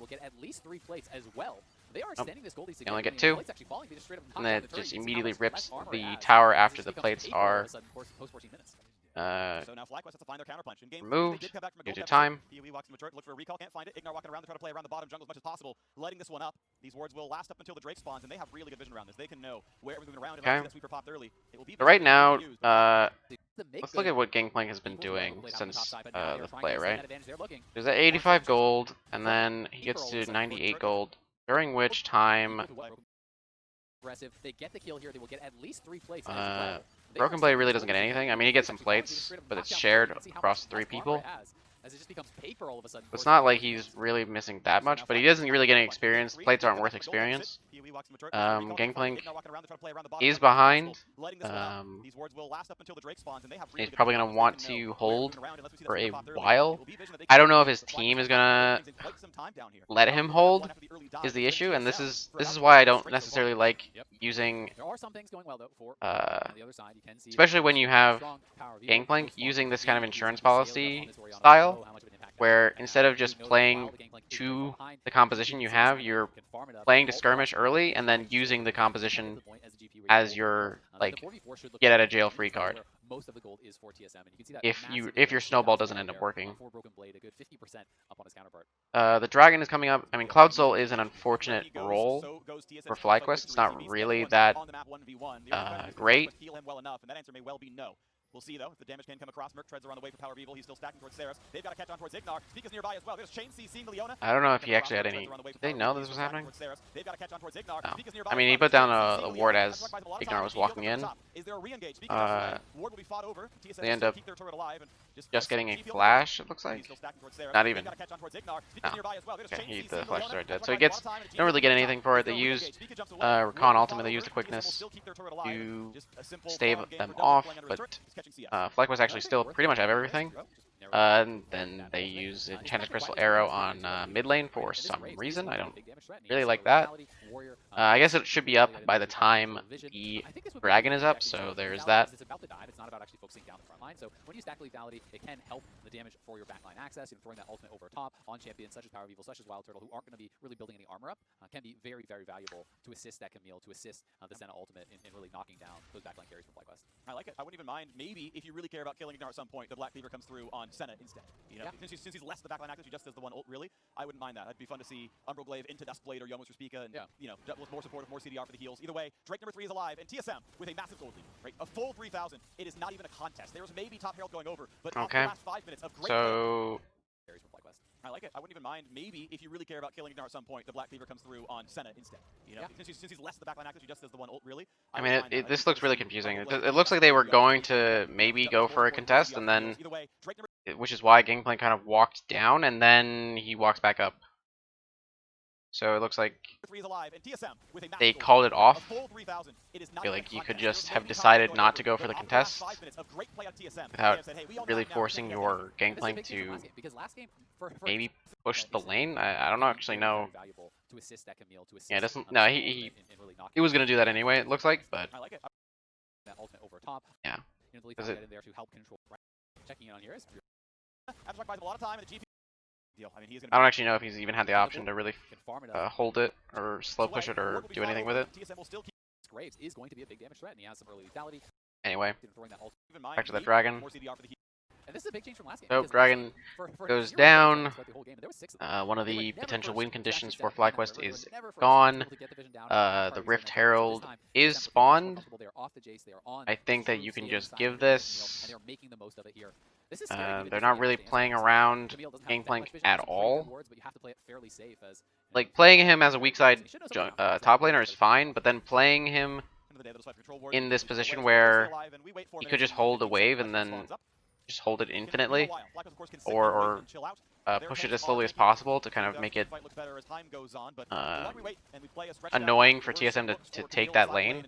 only get 2, and then it just immediately rips the tower after the plates are removed due to time. Look for a recall, can't find it. Ignar walking around to try to play around the bottom jungle as much as possible, letting this one up. These wards will last up until the Drake spawns, and they have really good vision around this. They can know where everyone's moving around. Okay. That sweeper popped early. It will be So right now, let's look at what Gangplank has been doing since the play, right? There's at 85 gold, and then he gets to 98 gold, during which time Broken Blade really doesn't get anything. I mean, he gets some plates, but it's shared across 3 people. As it just becomes paper all of a sudden. It's not like he's really missing that much, but he doesn't really get any experience. Plates aren't worth experience. Gangplank is behind. He's probably going to want to hold for a while. I don't know if his team is going to let him hold, is the issue, and this is why I don't necessarily like using, especially when you have Gangplank, using this kind of insurance policy style, where instead of just playing to the composition you have, you're playing to skirmish early and then using the composition as your get out of jail free card. If your snowball doesn't end up working. The dragon is coming up. I mean, Cloud Soul is an unfortunate role for FlyQuest. It's not really that great. We'll see, though, if the damage can come across. Merc treads are on the way for Power of Evil. He's still stacking towards Ceres. They've got to catch on towards Ignar. Speak is nearby as well. There's Chain C seeing the Leona. I don't know if he actually had any. Did they know this was happening? They've got to catch on towards Ignar. No. Speak is nearby I mean, he as well. put down Chain C a seeing ward Leona. as Ignar was walking in. Is there a re-engage? Speak Ward will be fought over. TSM They end still up keep their turret alive and just getting a flash, it looks like. Not even. No. Okay, the flash is already dead. So he gets, you don't really get anything for it. They used Recon Ultimate, they used the quickness to stave them off, but FlyQuest actually still pretty much have everything. And then they use Enchanted Crystal Arrow on mid lane for some reason. I don't really like that. I guess it should be up by the time the dragon is up, so there's that. It's about the dive. It's not about actually focusing down the front line. So when you stack lethality, it can help the damage for your backline access. You know, throwing that ultimate over top on champions such as Power of Evil, such as Wild Turtle, who aren't going to be really building any armor up, can be very, very valuable to assist that Camille, to assist the Senna ultimate in really knocking down those backline carries from FlyQuest. I like it. I wouldn't even mind. Maybe if you really care about killing Ignar at some point, the Black Cleaver comes through on Senna instead. You know, since he's less the backline access, he just does the one ult. Really, I wouldn't mind that. It'd be fun to see Umbroglaive into Duskblade or Yomos for Spica, and you know, with more supportive, more CDR for the heals. Either way, Drake number 3 is alive, and TSM with a massive gold lead. Right, a full 3,000. It is not even a contest. There was maybe Top Herald going over, but after the last 5 minutes of great carries from FlyQuest. I like it. I wouldn't even mind. Maybe if you really care about killing Ignar at some point, the Black Cleaver comes through on Senna instead. You know, since he's less the backline access, he just does the one ult. Really, I mean, this looks really confusing. It looks like they were going to maybe go for a contest, and then, which is why Gangplank kind of walked down, and then he walks back up. So it looks like they called it off. I feel like you could just have decided not to go for the contest without really forcing your Gangplank to maybe push the lane. I don't actually know. Yeah, it doesn't. No, he was gonna do that anyway. It looks like, but yeah. Does it? Checking in on here is I don't actually know if he's even had the option to really hold it or slow push it or do anything with it. Graves is going to be a big damage threat, and he has some early lethality. Anyway, back to the dragon. And this is a big change from last game. Nope, dragon goes down. One of the potential win conditions for FlyQuest is gone. The Rift Herald is spawned. I think that you can just give this. They're not really playing around Gangplank at all. Like, playing him as a weak side top laner is fine, but then playing him in this position where he could just hold a wave and then just hold it infinitely, or push it as slowly as possible to kind of make it annoying for TSM to take that lane,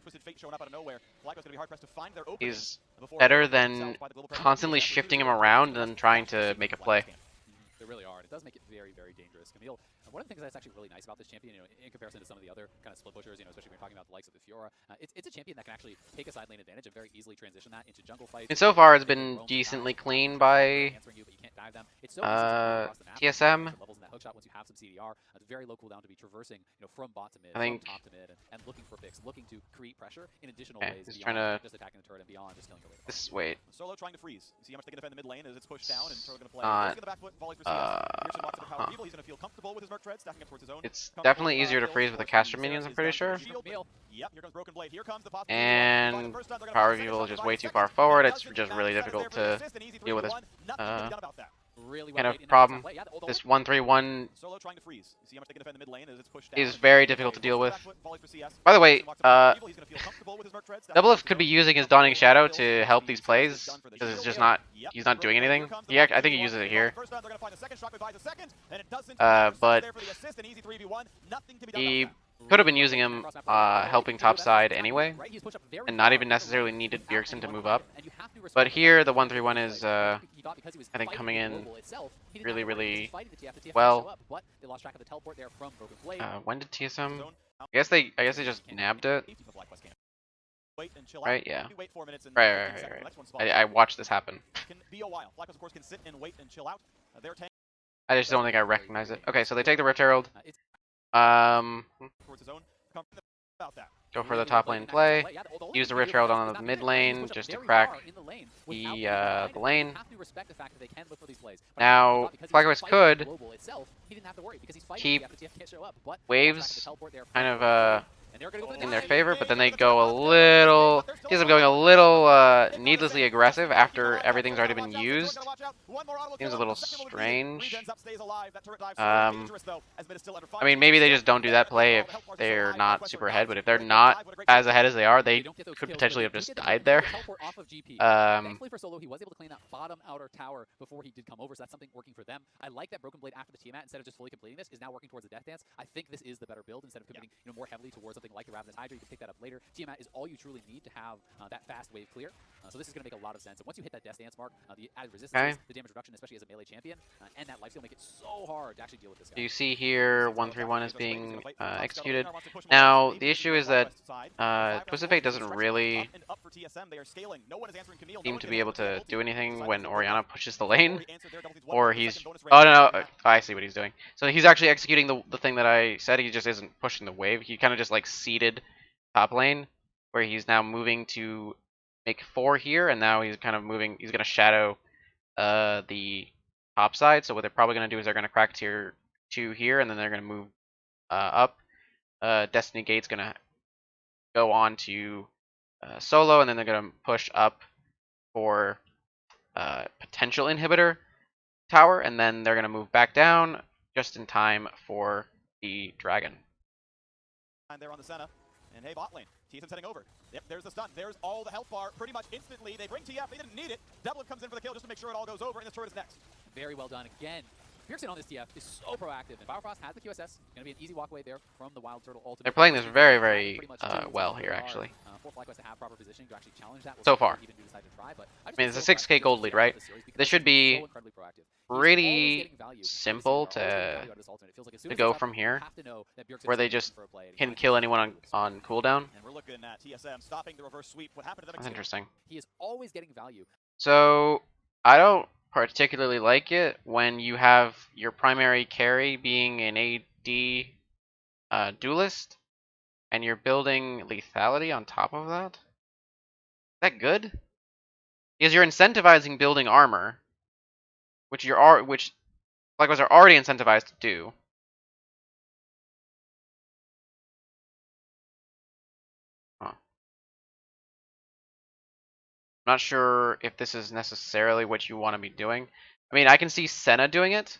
is better than constantly shifting him around and trying to make a play. They really are, and it does make it very, very dangerous. Camille, one of the things that's actually really nice about this champion, you know, in comparison to some of the other kind of split pushers, you know, especially when you're talking about the likes of the Fiora, it's a champion that can actually take a side lane advantage and very easily transition that into jungle fights. And so far, it's been decently clean by TSM. It's very low cooldown to be traversing, you know, from bot to mid, from top to mid, and looking for picks, looking to create pressure in additional ways he's beyond trying to just attacking the turret and beyond just killing your way. This wait. Solo trying to freeze. You see how much they can defend the mid lane as it's pushed down, and Turtle going to play. He's going to feel comfortable with his Merc tread, stacking up towards his own. It's definitely easier to freeze with the caster minions, I'm pretty sure. Yep, here comes Broken Blade. Here comes the And Power of Evil is just way too far forward. It's just really difficult to deal with this kind of problem. This 1-3-1 is very difficult to deal with. By the way, Doublelift could be using his Dawning Shadow to help these plays, because it's just not, he's not doing anything. I think he uses it here. But he could have been using him helping top side anyway, and not even necessarily needed Bjergsen to move up. But here, the 1-3-1 is, I think, coming in really, really well. When did TSM? I guess they just nabbed it. Right? Yeah. Right. I watched this happen. I just don't think I recognize it. Okay, so they take the Rift Herald. Go for the top lane play. Use the Rift Herald on the mid lane just to crack the lane. Now, FlyQuest could keep waves kind of And they're going to go for the in their dive. favor, but then they go a little, TSM going a little needlessly aggressive after everything's already been used. Seems a little strange. I mean, maybe they just don't do that play if they're not super ahead, but if they're not as ahead as they are, they could potentially have just died there. Thankfully for Solo, he was able to claim that bottom outer tower before he did come over, so that's something working for them. I like that Broken Blade after the Tiamat, instead of just fully completing this, is now working towards the Death Dance. I think this is the better build instead of committing more heavily towards something like the Ravenous Hydra. You can pick that up later. Tiamat is all you truly need to have that fast wave clear. So this is going to make a lot of sense. And once you hit that Death Dance mark, the added resistance, the damage reduction, especially as a melee champion, and that lifesteal make it so hard to actually deal with this guy. You see here 131 is being executed. Now, the issue is that Twisted Fate doesn't really seem to be able to do anything when Orianna pushes the lane. Or he's... Oh, no, I see what he's doing. So he's actually executing the thing that I said. He just isn't pushing the wave. He kind of just like seeded top lane, where he's now moving to make 4 here, and now he's kind of moving... He's going to shadow the top side. So what they're probably going to do is they're going to crack tier 2 here, and then they're going to move up. Destiny Gate's going to go on to Solo, and then they're going to push up for potential inhibitor tower, and then they're going to move back down just in time for the dragon. And they're on the Senna, and hey, bot lane. TSM's heading over. Yep, there's the stun. There's all the health bar pretty much instantly. They bring TF. They didn't need it. Devlin comes in for the kill just to make sure it all goes over, and this turret is next. Very well done. Again, Pearson on this TF is so proactive, and Firefrost has the QSS. Going to be an easy walkway there from the Wild Turtle ultimate. They're playing this very, very well here, actually. For FlyQuest to have proper positioning to actually challenge that. So far. Even do decide to try, but I mean, it's a 6k gold lead, right? This should be pretty simple to go from here, where they just can kill anyone on cooldown. And we're looking at TSM stopping the reverse sweep. What happened to them? That's interesting. He is always getting value. So I don't particularly like it when you have your primary carry being an AD duelist, and you're building lethality on top of that. Is that good? Because you're incentivizing building armor, which Likewise are already incentivized to do. Huh. I'm not sure if this is necessarily what you want to be doing. I mean, I can see Senna doing it,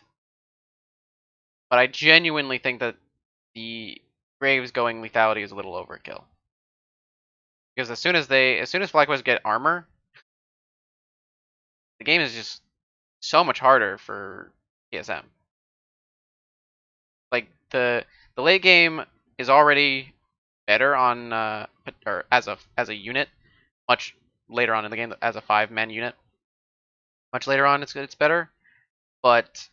but I genuinely think that the Graves going lethality is a little overkill. Because as soon as FlyQuest get armor, the game is just so much harder for TSM. Like the late game is already better on or as a unit, much later on in the game as a 5-man unit. Much later on, it's better, but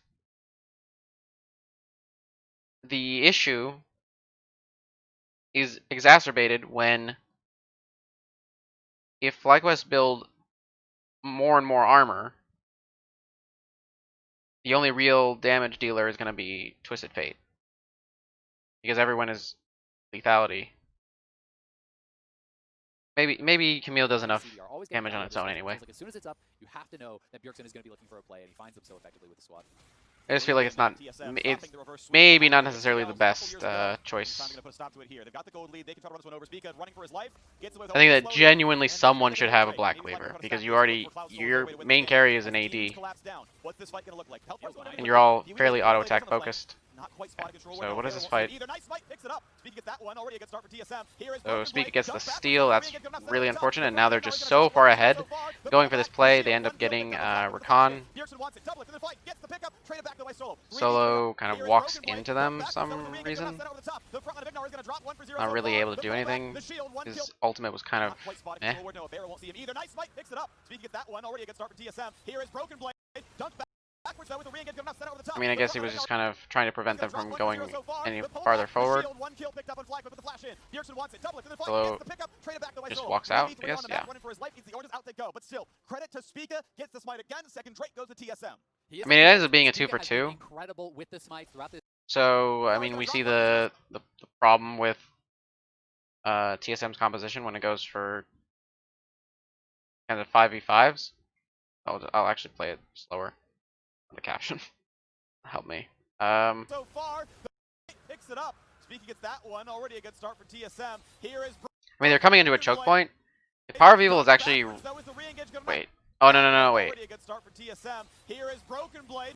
the issue is exacerbated when if FlyQuest build more and more armor, the only real damage dealer is going to be Twisted Fate, because everyone is lethality. Maybe Camille does enough damage on its own anyway. Like as soon as it's up, you have to know that Bjergsen is going to be looking for a play, and he finds them so effectively with the SWAT. I just feel like it's maybe not necessarily the best choice. I think that genuinely someone should have a Black Cleaver, because your main carry is an AD, and you're all fairly auto attack focused. Okay. So what is this fight? So Spica gets the steal. That's really unfortunate, and now they're just so far ahead. Going for this play, they end up getting Rakan. Solo kind of walks into them for some reason. Not really able to do anything. His ultimate was kind of meh. I mean, I guess he was just kind of trying to prevent them from going any farther forward. Solo just walks out, I guess, yeah. I mean, it ends up being a 2 for 2. So, I mean, we see the problem with TSM's composition when it goes for kind of 5v5s. I'll actually play it slower. The caption help me. So far, picks it up. Speaking gets that one. Already a good start for TSM. Here is I mean, they're coming into a choke point. If Power of Evil is actually... Wait. Oh, no, wait. Already a good start for TSM. Here is Broken Blade.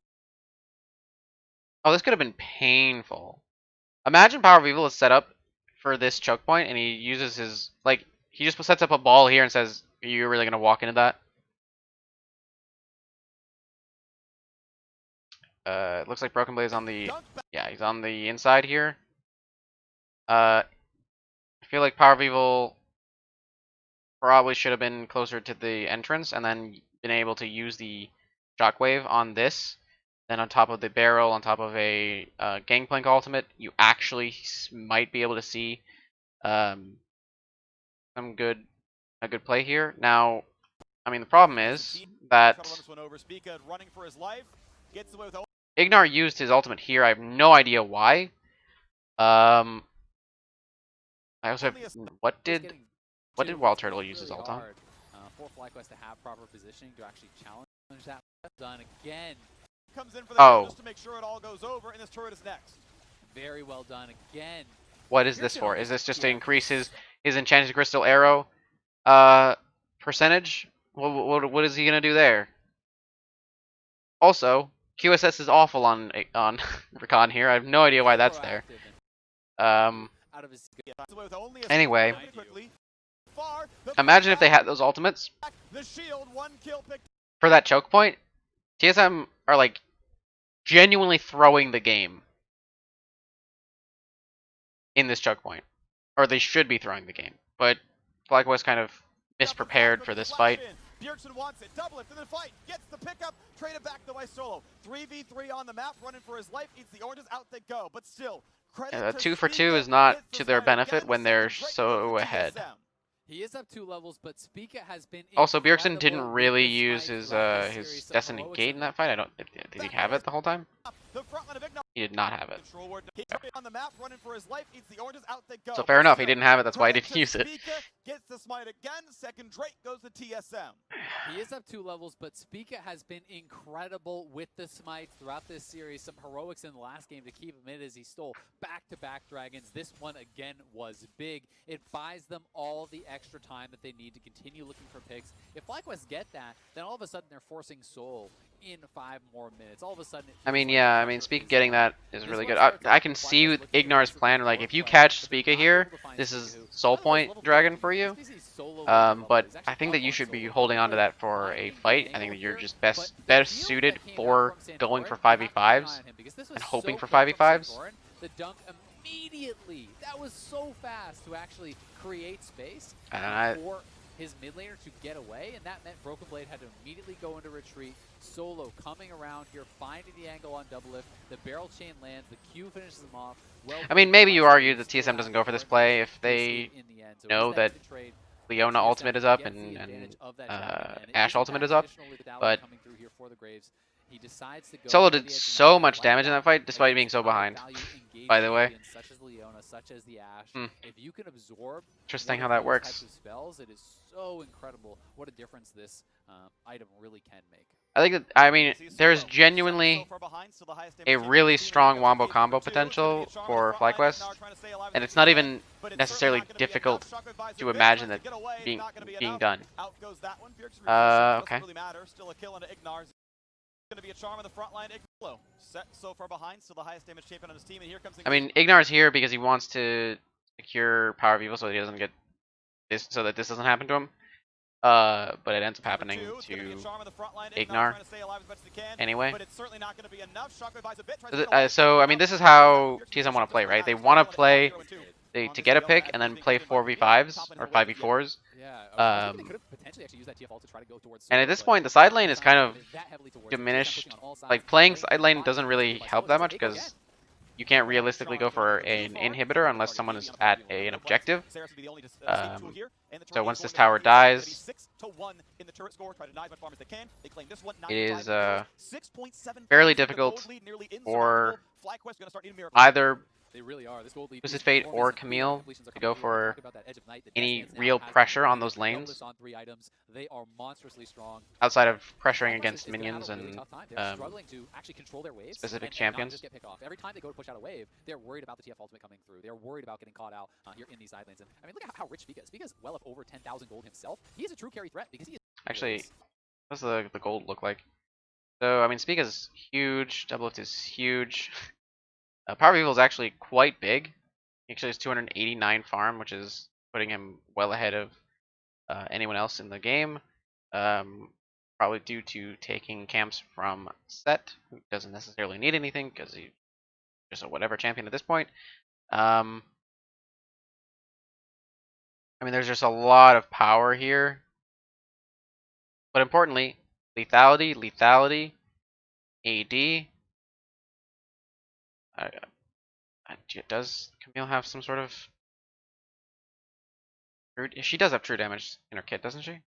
Oh, this could have been painful. Imagine Power of Evil is set up for this choke point, and he uses his... Like, he just sets up a ball here and says, are you really going to walk into that? It looks like Broken Blade is on the... Yeah, he's on the inside here. I feel like Power of Evil probably should have been closer to the entrance and then been able to use the shockwave on this. Then on top of the barrel, on top of a Gangplank ultimate, you actually might be able to see a good play here. Now, I mean, the problem is that Ignar used his ultimate here. I have no idea why. I also have, what did Wild Turtle use his ult on? For FlyQuest to have proper positioning to actually challenge that. Done again. Comes in for the just to make sure it all goes over, and this turret is next. Very well done again. What is this for? Is this just to increase his enchanted crystal arrow percentage? What is he gonna do there? Also, QSS is awful on Recon here. I have no idea why that's there. Anyway, imagine if they had those ultimates for that choke point. TSM are like genuinely throwing the game in this choke point, or they should be throwing the game. But FlyQuest kind of misprepared for this fight. Bjergsen wants it. Double it in the fight. Gets the pickup. Traded back to Solo. 3v3 on the map. Running for his life. Eats the oranges. Out they go. But still, credit 2 for 2 is not to their benefit when they're so ahead. He is up 2 levels, but Spica has been also, Bjergsen didn't really use his Destiny Gate in that fight. Did he have it the whole time? He did not have it. So fair enough, he didn't have it, that's why he didn't use it. Gets the smite again. Second Drake goes to TSM. He is up 2 levels, but Spica has been incredible with the smites throughout this series. Some heroics in the last game to keep him in as he stole back-to-back dragons. This one again was big. It buys them all the extra time that they need to continue looking for picks. If FlyQuest get that, then all of a sudden they're forcing Soul in 5 more minutes. All of a sudden, I mean, yeah, I mean, Spica getting that is really good. I can see with Ignar's plan, like, if you catch Spica here, this is Soul Point Dragon for you. But I think that you should be holding on to that for a fight. I think that you're just best suited for going for 5v5s and hoping for 5v5s. The dunk immediately. That was so fast to actually create space for his mid laner to get away, and that meant Broken Blade had to immediately go into retreat. Solo coming around here, finding the angle on double lift. The barrel chain lands, the Q finishes him off. I mean, maybe you argue that TSM doesn't go for this play if they know that Leona ultimate is up and Ashe ultimate is up, but Solo did so much damage in that fight despite being so behind, by the way. Interesting how that works. It is so incredible what a difference this item really can make. I think that, I mean, there's genuinely a really strong wombo combo potential for FlyQuest, and it's not even necessarily difficult to imagine that being done. Okay. I mean, Ignar's here because he wants to secure Power of Evil so that he doesn't get this, so that this doesn't happen to him. But it ends up happening to Ignar anyway. So I mean, this is how TSM want to play, right? They want to play to get a pick and then play 4v5s or 5v4s. And at this point, the side lane is kind of diminished. Like, playing side lane doesn't really help that much because you can't realistically go for an inhibitor unless someone is at an objective. So once this tower dies, it is fairly difficult for either They really are. This gold lead Twisted is Fate enormous, or and 300 Camille completions are to coming go through. We're for talking about that Edge of Night. The any Death Dance real now has pressure on completed those lanes bonus on 3 items. They are monstrously strong. outside of pressuring FlyQuest against is gonna have minions a really and tough time. They're struggling to actually control their waves specific and not champions. just get picked off. Every time they go to push out a wave, they're worried about the TF ultimate coming through. They're worried about getting caught out here in these side lanes. And I mean, look at how rich Vika is. Vika's well up over 10,000 gold himself. He is a true carry threat because he is Actually, what does the gold look like? So, I mean, Spica's huge, Doublelift is huge. Power Evil is actually quite big. He actually has 289 farm, which is putting him well ahead of anyone else in the game. Probably due to taking camps from Set, who doesn't necessarily need anything because he's just a whatever champion at this point. I mean, there's just a lot of power here. But importantly, lethality, lethality, AD. Does Camille have some sort of true? She does have true damage in her kit, doesn't she?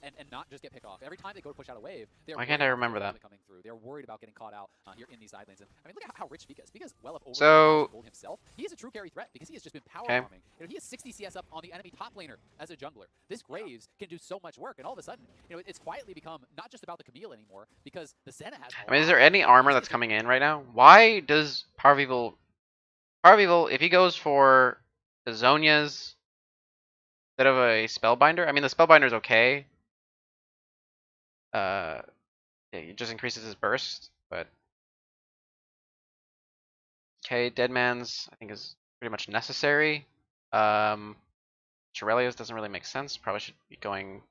and not just get picked off. Every time they go to push out a wave, they're Why worried can't I about the remember TF that? ultimate coming through. They're worried about getting caught out here in these side lanes. And I mean, look at how rich Vika is. Vika's well up over 10,000 gold himself. He is a true carry threat because he has just been power farming. You know, he has 60 CS up on the enemy top laner as a jungler. This Graves can do so much work, and all of a sudden, you know, it's quietly become not just about the Camille anymore because the Senna has. I mean, is there any armor that's coming in right now? Why does Power Evil, if he goes for the Zonias instead of a Spellbinder? I mean, the Spellbinder is okay. It just increases his burst, but okay, Deadman's I think is pretty much necessary. Shurelya's doesn't really make sense. Probably should be going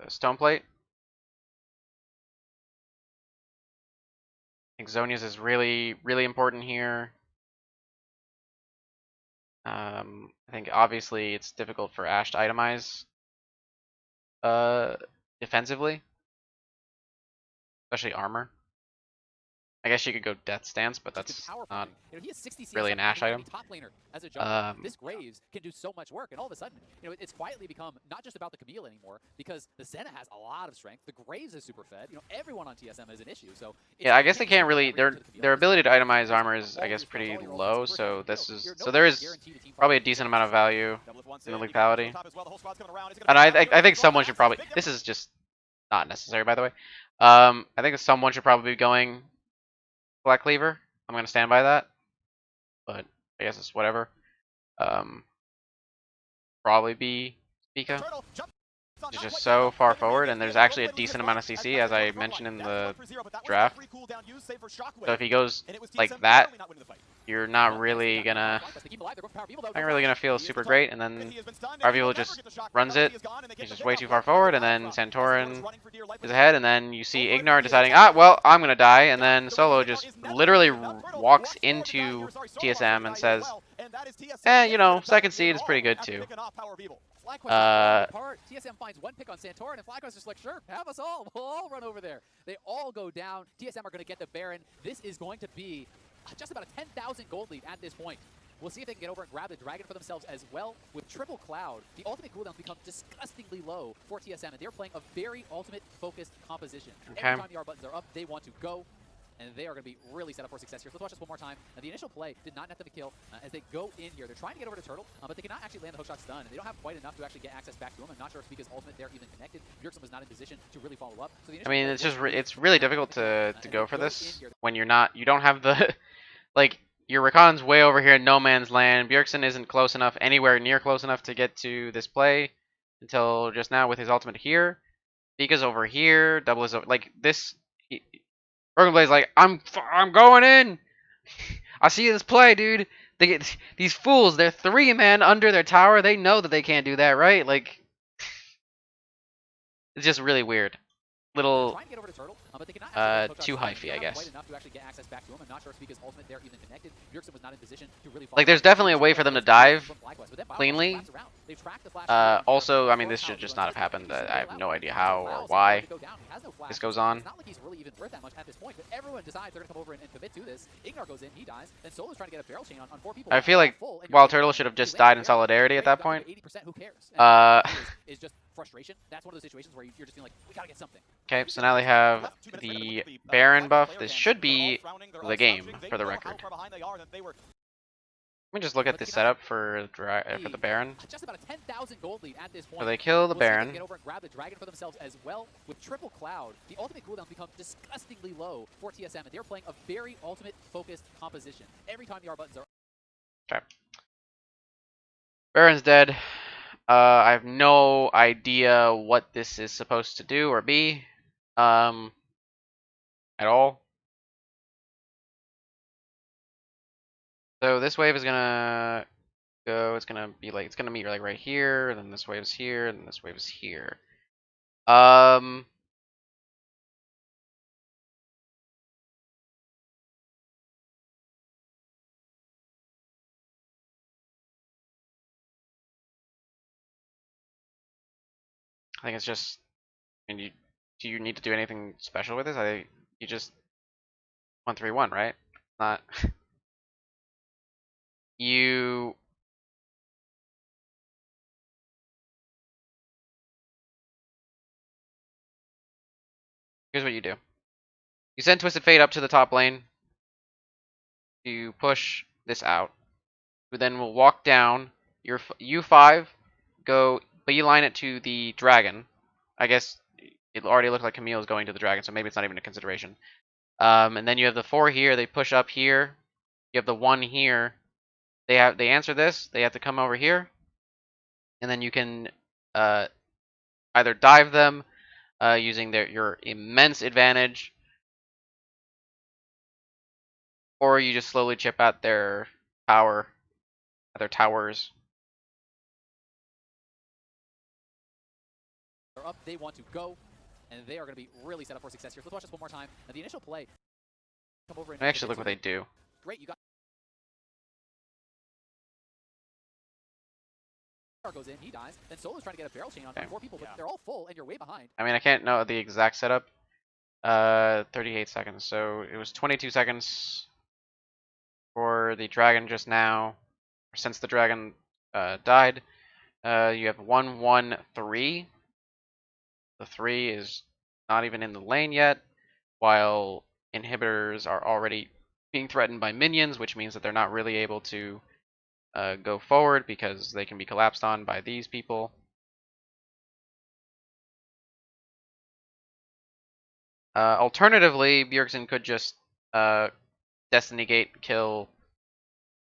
Stoneplate. I think Zonia's is really, really important here. I think obviously it's difficult for Ashe to itemize defensively, especially armor. I guess you could go Death Stance, but that's not really an Ashe item. This Graves can do so much work, and all of a sudden, you know, it's quietly become not just about the Camille anymore because the Senna has a lot of strength. The Graves is super fed. You know, everyone on TSM is an issue. So yeah, I guess they can't really. Their ability to itemize armor is, I guess, pretty low. So there is probably a decent amount of value in the lethality. And I think someone should probably. This is just not necessary, by the way. I think someone should probably be going Black Cleaver. I'm gonna stand by that, but I guess it's whatever. Probably be Pika. It's just so far forward, and there's actually a decent amount of CC, as I mentioned in the draft. So if he goes like that, you're not really gonna feel super great, and then Arviel just runs it. He's just way too far forward, and then Santorin is ahead, and then you see Ignar deciding, well, I'm gonna die, and then Solo just literally walks into TSM and says, you know, second seed is pretty good too. TSM finds one pick on Santorin, and FlyQuest is just like, sure, have us all. We'll all run over there. They all go down. TSM are going to get the Baron. This is going to be just about a 10,000 gold lead at this point. We'll see if they can get over and grab the Dragon for themselves as well. With Triple Cloud, the ultimate cooldowns become disgustingly low for TSM, and they're playing a very ultimate-focused composition. Okay. Every time the R buttons are up, they want to go. And they are going to be really set up for success here. So let's watch this one more time. The initial play did not net them a kill as they go in here. They're trying to get over to Turtle, but they cannot actually land the hookshot stun. And they don't have quite enough to actually get access back to him. I'm not sure if Spica's ultimate they're even connected. Bjergsen was not in position to really follow up. So I mean, it's really difficult to go for this when you don't have the like your Rakan's way over here in no man's land. Bjergsen isn't close enough, anywhere near close enough to get to this play until just now with his ultimate here. Pika's over here. Double is over, like this. Broken Blade's like, I'm going in. I see this play, dude. They get these fools. They're 3-man under their tower. They know that they can't do that, right? Like, it's just really weird. Little too hyphy, I guess. Like, there's definitely a way for them to dive cleanly. Also, I mean, this should just not have happened. I have no idea how or why this goes on. It's not like he's really even worth that much at this point, but everyone decides they're going to come over and commit to this. Ignar goes in, he dies, and Solo's trying to get a barrel chain on 4 people. I feel like Wild Turtle should have just died in solidarity at that point. frustration. That's one of those situations where you're just feeling like, we gotta get something. Okay, so now they have the Baron buff. This should be the game, for the record. Let me just look at the setup for the Baron. Just about a 10,000 gold lead at this point. So they kill the We'll see if they Baron. can get over and grab the dragon for themselves as well. With triple cloud, the ultimate cooldowns become disgustingly low for TSM, and they're playing a very ultimate focused composition. Every time the R buttons are Okay. Baron's dead. I have no idea what this is supposed to do or be, at all. So this wave is gonna go. It's gonna be like, it's gonna meet like right here. And then this wave is here, and this wave is here. I think it's just. I mean, do you need to do anything special with this? You just 1-3-1, right? Not you. Here's what you do. You send Twisted Fate up to the top lane. You push this out. You then will walk down. Your U5, go beeline it to the dragon. I guess it already looked like Camille is going to the dragon, so maybe it's not even a consideration. And then you have the 4 here. They push up here. You have the 1 here. They answer this. They have to come over here, and then you can either dive them using your immense advantage, or you just slowly chip at their power, at their towers. up, they want to go, and they are going to be really set up for success here. So let's watch this one more time. Now, the initial play, come over and Actually, look what they do. Great, you got. Goes in, he dies. Then Solo's trying to get a barrel chain on 4 people, but they're all full, and you're way behind. I mean, I can't know the exact setup. 38 seconds. So it was 22 seconds for the dragon just now. Or since the dragon died, you have 1-1-3. The 3 is not even in the lane yet, while inhibitors are already being threatened by minions, which means that they're not really able to go forward because they can be collapsed on by these people. Alternatively, Bjergsen could just Destiny Gate kill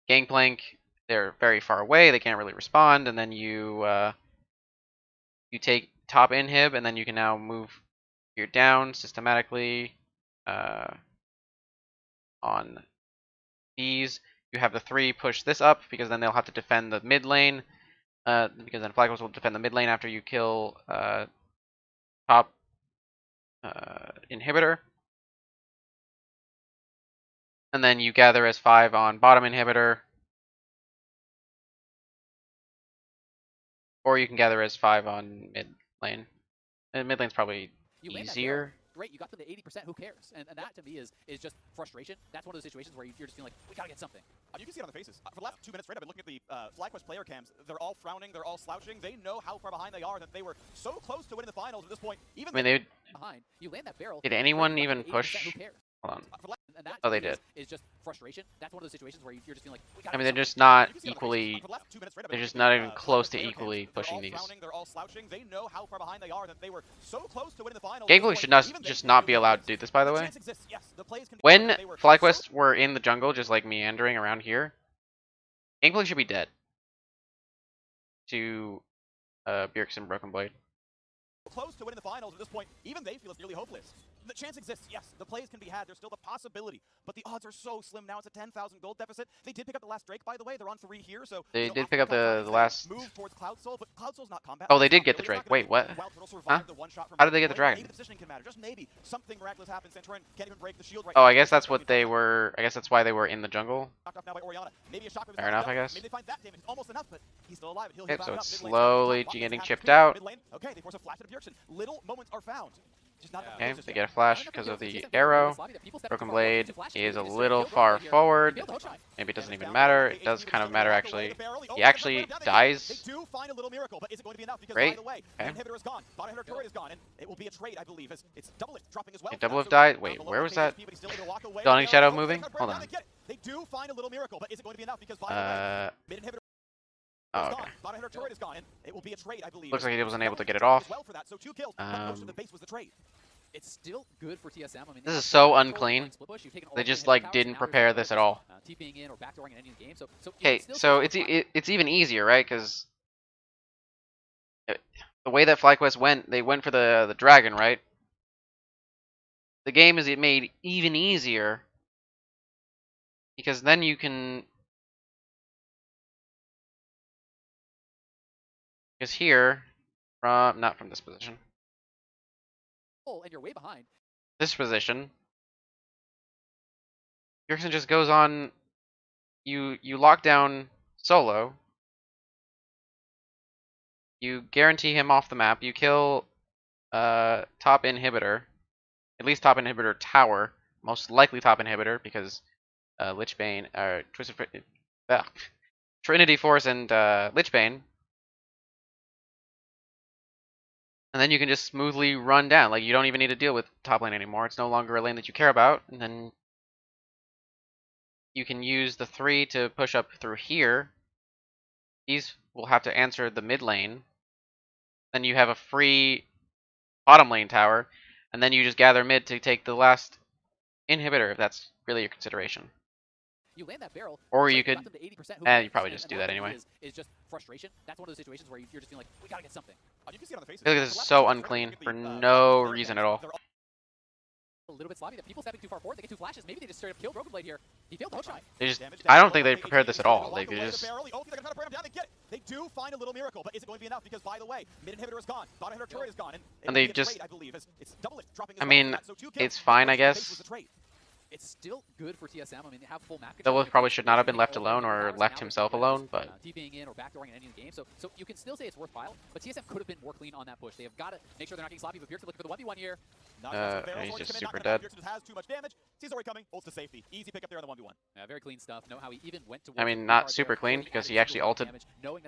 Gangplank. They're very far away, they can't really respond, and then you take top inhib, and then you can now move here down systematically on these. You have the 3 push this up, because then they'll have to defend the mid lane, because then Flagos will defend the mid lane after you kill top inhibitor. And then you gather as 5 on bottom inhibitor. Or you can gather as 5 on mid lane. And mid lane's probably easier. Great, you got them to 80%, who cares? And that to me is just frustration. That's one of those situations where you're just feeling like, we gotta get something. You can see it on the faces. For the last 2 minutes straight, I've been looking at the FlyQuest player cams. They're all frowning, they're all slouching. They know how far behind they are, that they were so close to winning the finals at this point. Even I mean, behind, you land that barrel. Did anyone even push? Who cares? Hold on. And that Oh, they did. Is just frustration. That's one of those situations where you're just feeling like, we gotta I mean, get they're something. just not equally. They're just not even close to equally pushing these. They're all slouching. They know how far behind they are, that they were so close to winning the finals. Gangplank should not be allowed to do this, by the way. When FlyQuest were in the jungle, just like meandering around here, Gangplank should be dead to Bjergsen Broken Blade. Close to winning the finals at this point. Even they feel it's nearly hopeless. The chance exists, yes. The plays can be had. There's still the possibility, but the odds are so slim now. It's a 10,000 gold deficit. They did pick up the last Drake, by the way. They're on 3 here, so they did pick up the last. Move towards Cloud Soul, but Cloud Soul's not combat. Oh, they did get the Drake. Wait, what? Huh? How did they get the dragon? Maybe the positioning can matter. Just maybe something miraculous happens. Santorin can't even break the shield right Oh, now. I guess that's what they were. I guess that's why they were in the jungle. Fair enough, I guess. Maybe they find that damage. Almost enough, but he's still alive. He'll Yep, so back it's up. Mid lane, slowly top lane, getting half chipped speed, out. mid lane. Okay, they force a flash to Bjergsen. Little moments are found. Just not Okay, they get a flash because of the arrow. Broken Blade is a little Far far forward. maybe it doesn't Damage even down, matter. the It does HP kind of still matter walk away. actually. The barrel, He they're gonna actually put him down. They dies. do find a little miracle, but is it going to be enough? Because by Great. the way, Okay. the inhibitor is gone. Bottom inhibitor turret is gone, and it will be a trade, I believe. As it's double lift dropping as well. Okay, for double that. lift So died. down Wait, below where with was KHP, that? but he's still able to walk away. Dawning The Shadow barrel, moving? they're gonna Hold bring him on. down. They get it. They do find a little miracle, but is it going to be enough? Because by the way, mid inhibitor Oh, is okay. gone. Bottom inhibitor turret is gone, and it will be a trade, I believe. Looks like he It's wasn't able double to get lift it dropping off. as well for that. So 2 kills, but most of the base was the trade. It's still good for TSM. I mean, This is so unclean. They just like didn't prepare this at all. TPing in or backdooring in any game. So Okay, so it's even easier, right? Because the way that FlyQuest went, they went for the dragon, right? The game is made even easier because then you can, because here from not from this position, and you're way behind. this position, Bjergsen just goes on. You lock down solo. You guarantee him off the map. You kill top inhibitor, at least top inhibitor tower, most likely top inhibitor because Lichbane or Trinity Force and Lichbane, and then you can just smoothly run down. Like you don't even need to deal with top lane anymore. It's no longer a lane that you care about, and then you can use the 3 to push up through here. These will have to answer the mid lane. Then you have a free bottom lane tower, and then you just gather mid to take the last inhibitor if that's really your consideration. You land that barrel, Or you could, you probably and just do that anyway. Is just frustration. That's one of those situations where you're just feeling like, we gotta get something. You can see it on the faces. I feel like this is so unclean for no reason at all. A little bit sloppy. The people stepping too far forward, they get 2 flashes. Maybe they just straight up kill Broken Blade here. He failed the hook shot. They just, I don't think they prepared this at all. Like they just. They do find a little miracle, but is it going to be enough? Because by the way, mid inhibitor is gone, bottom inhibitor turret is gone, and they just. Trade, I believe. It's double lift dropping. I mean, it's fine, I guess. It's still good for TSM. I mean, they have full map Double control. probably should not have been left alone or left himself alone, but TPing in or backdooring in any game. So you can still say it's worthwhile, but TSM could have been more clean on that push. They have got to make sure they're not getting sloppy. But Bjergsen looking for the 1v1 here. he's just super dead. Has too much damage. He's already coming. Ults to safety. Easy pick up there on the 1v1. Very clean stuff. Know how he even went to. I mean, not super clean because he actually ulted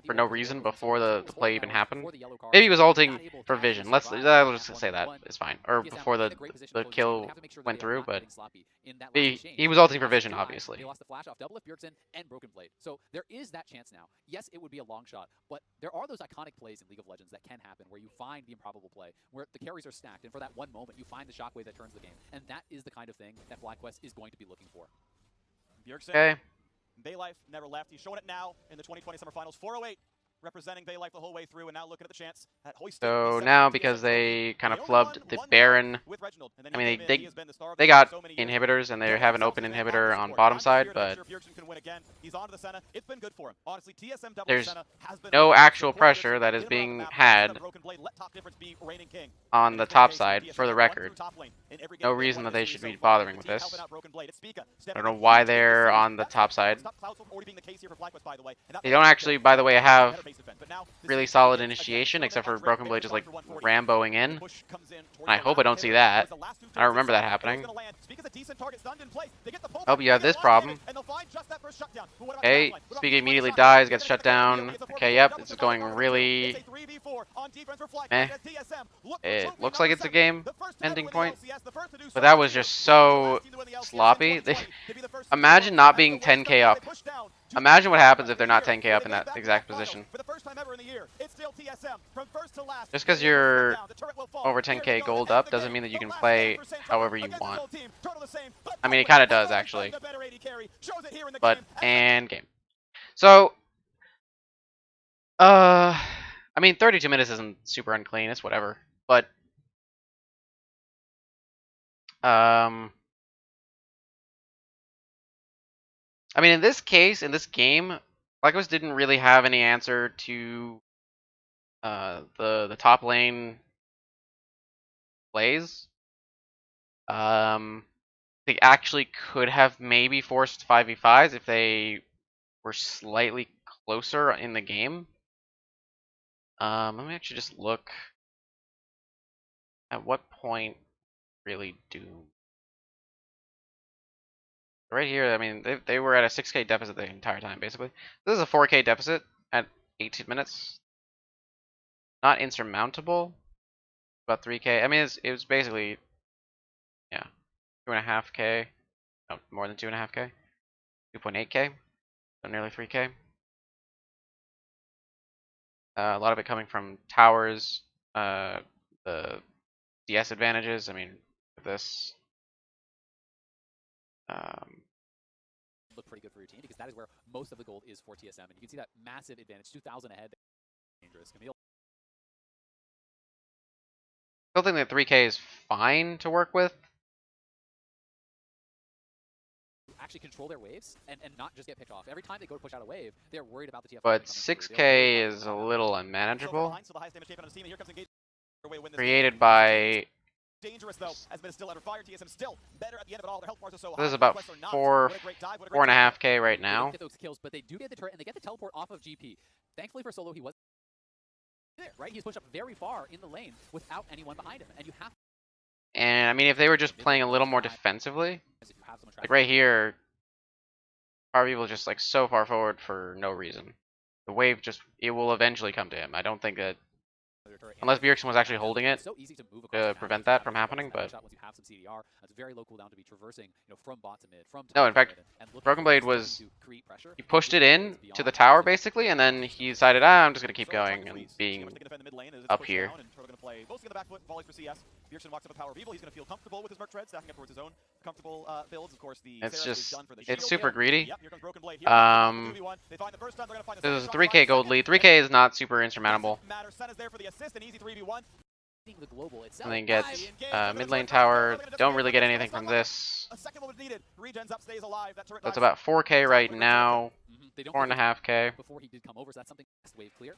for no reason before the play even happened. Maybe he was ulting for vision. Let's just say that it's fine, or before the kill went through, but he was ulting for vision, obviously. They lost the flash off double lift, Bjergsen, and Broken Blade. So there is that chance now. Yes, it would be a long shot, but there are those iconic plays in League of Legends that can happen where you find the improbable play, where the carries are stacked, and for that one moment, you find the shockwave that turns the game. And that is the kind of thing that FlyQuest is going to be looking for. Bjergsen, Okay. Baylife never left. He's showing it now in the 2020 Summer Finals. 408 representing Baylife the whole way through, and now looking at the chance at hoisting. So now, because they kind of flubbed the Baron, I mean, they got inhibitors and they have an open inhibitor on bottom side, but there's no actual pressure that is being had on the top side, for the record. No reason that they should be bothering with this. I don't know why they're on the top side. They don't actually, by the way, have really solid initiation, except for Broken Blade just like Ramboing in. And I hope I don't see that. I don't remember that happening. Hope you have this problem. Okay, Speaker immediately dies, gets shut down. Okay, yep, this is going really meh. It looks like it's a game ending point, but that was just so sloppy. Imagine not being 10k up. Imagine what happens if they're not 10k up in that exact position. Just because you're over 10k gold up doesn't mean that you can play however you want. I mean, it kind of does, actually. But, and game. So, I mean, 32 minutes isn't super unclean, it's whatever. But, I mean, in this case, in this game, Lycos didn't really have any answer to the top lane plays. They actually could have maybe forced 5v5s if they were slightly closer in the game. Let me actually just look at what point really do. Right here, I mean, they were at a 6K deficit the entire time, basically. This is a 4K deficit at 18 minutes. Not insurmountable. About 3K. I mean, it was basically, yeah, 2.5K. No, more than 2.5K. 2.8K. So nearly 3K. A lot of it coming from towers. The DS advantages. I mean, with this. Look pretty good for your team because that is where most of the gold is for TSM, and you can see that massive advantage, 2,000 ahead. Dangerous. Camille Still think that 3K is fine to work with. actually control their waves and not just get picked off. Every time they go to push out a wave, they're worried about the TF. But 6K is a little unmanageable. Created by. Dangerous though, has been still under fire. TSM still better at the end of it all. Their health bars are so high. This is about 4.5K right now. They get those kills, but they do get the turret and they get the teleport off of GP. Thankfully for Solo, he was there, right? He's pushed up very far in the lane without anyone behind him, and you have. And I mean, if they were just playing a little more defensively, like right here, Power People just like so far forward for no reason. The wave just, it will eventually come to him. I don't think that, unless Bjergsen was actually holding it to prevent that from happening, but no, in fact, Broken Blade was, he pushed it in to the tower basically, and then he decided, I'm just gonna keep going and being up here. Bjergsen walks up with Power of Evil. He's going to feel comfortable with his Merc Tread, stacking up towards his own comfortable builds. Of course, the it's just, for the it's super greedy. Yep, here comes Broken Blade. They find the first time, they're going to find the This is a 3K gold lead. 3K is not super insurmountable. Sen is there for the assist, an easy 3v1. The global itself. And then get mid lane tower. Don't really get anything from this. A second moment needed. Regens up, stays alive. That turret So it's about 4K right now. 4.5K. Before he did come over, so that's something wave clear.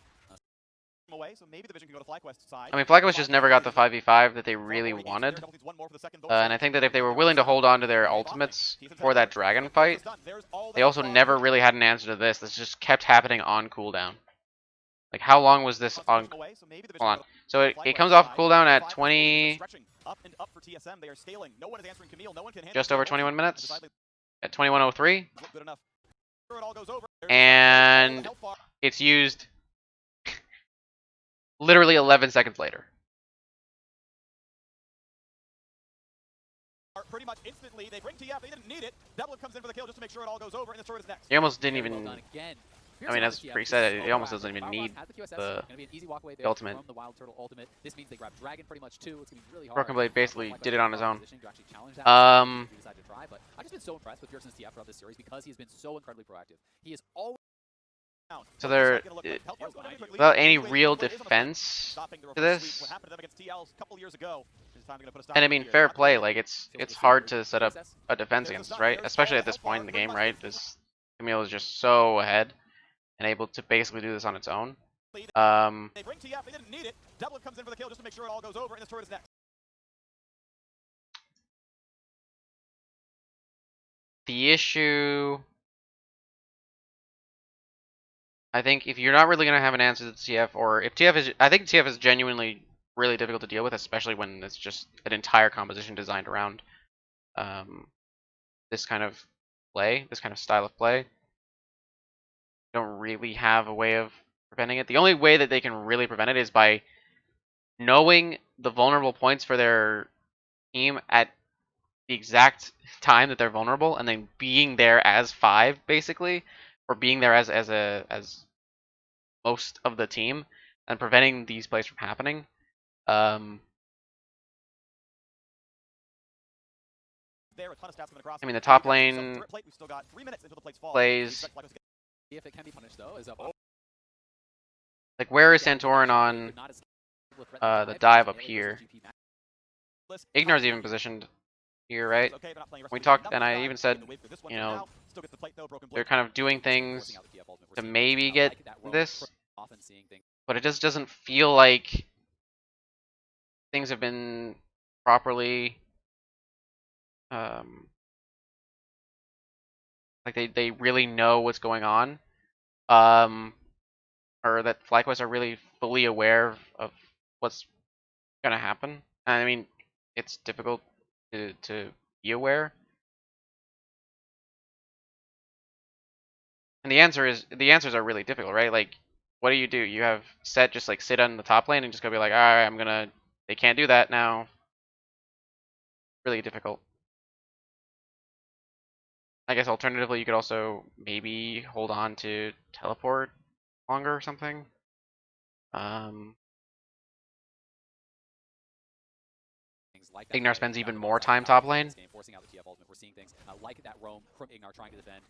Away, so maybe the vision can go to FlyQuest's side. I mean, FlyQuest just never got the 5v5 that they really wanted. And I think that if they were willing to hold on to their ultimates for that dragon fight, they also never really had an answer to this. This just kept happening on cooldown. Like, how long was this on? Hold on. So it comes off cooldown at 20. Just over 21 minutes. At 21:03. And it's used literally 11 seconds later. Pretty much instantly, they bring TF, they didn't need it. Devlin comes in for the kill just to make sure it all goes over, and the turret is next. He almost didn't even, I mean, as Freak said, he almost doesn't even need the ultimate. This means they grab Dragon pretty much too. It's gonna be really hard. Broken Blade basically did it on his own. I've just been so impressed with Bjergsen's TF throughout this series because he's been so incredibly proactive. He is always. So there, without any real defense to this, and I mean fair play, like it's hard to set up a defense against this, right? Especially at this point in the game, right? This Camille is just so ahead and able to basically do this on its own. They bring TF, they didn't need it. Devlin comes in for the kill just to make sure it all goes over, and the turret is next. The issue, I think, if you're not really gonna have an answer to TF, or if TF is, I think TF is genuinely really difficult to deal with, especially when it's just an entire composition designed around this kind of play, this kind of style of play. Don't really have a way of preventing it. The only way that they can really prevent it is by knowing the vulnerable points for their team at the exact time that they're vulnerable, and then being there as 5, basically, or being there as most of the team, and preventing these plays from happening. There, a ton of stats coming across. I mean, the top lane plays. If it can be punished though, is up. Like, where is Santorin on the dive up here? Ignor's even positioned here, right? We talked, and I even said, you know, they're kind of doing things to maybe get this, but it just doesn't feel like things have been properly, like they really know what's going on, or that FlyQuest are really fully aware of what's gonna happen. I mean, it's difficult to be aware, And the answers are really difficult, right? Like, what do? You have Set just like sit on the top lane and just go be like, all right, I'm gonna. They can't do that now. Really difficult. I guess alternatively, you could also maybe hold on to teleport longer or something. Like that Ignar play spends that even would more one-sided time top dominate lane. this game, forcing out the TF ultimate. We're seeing things like that roam from Ignar trying to defend.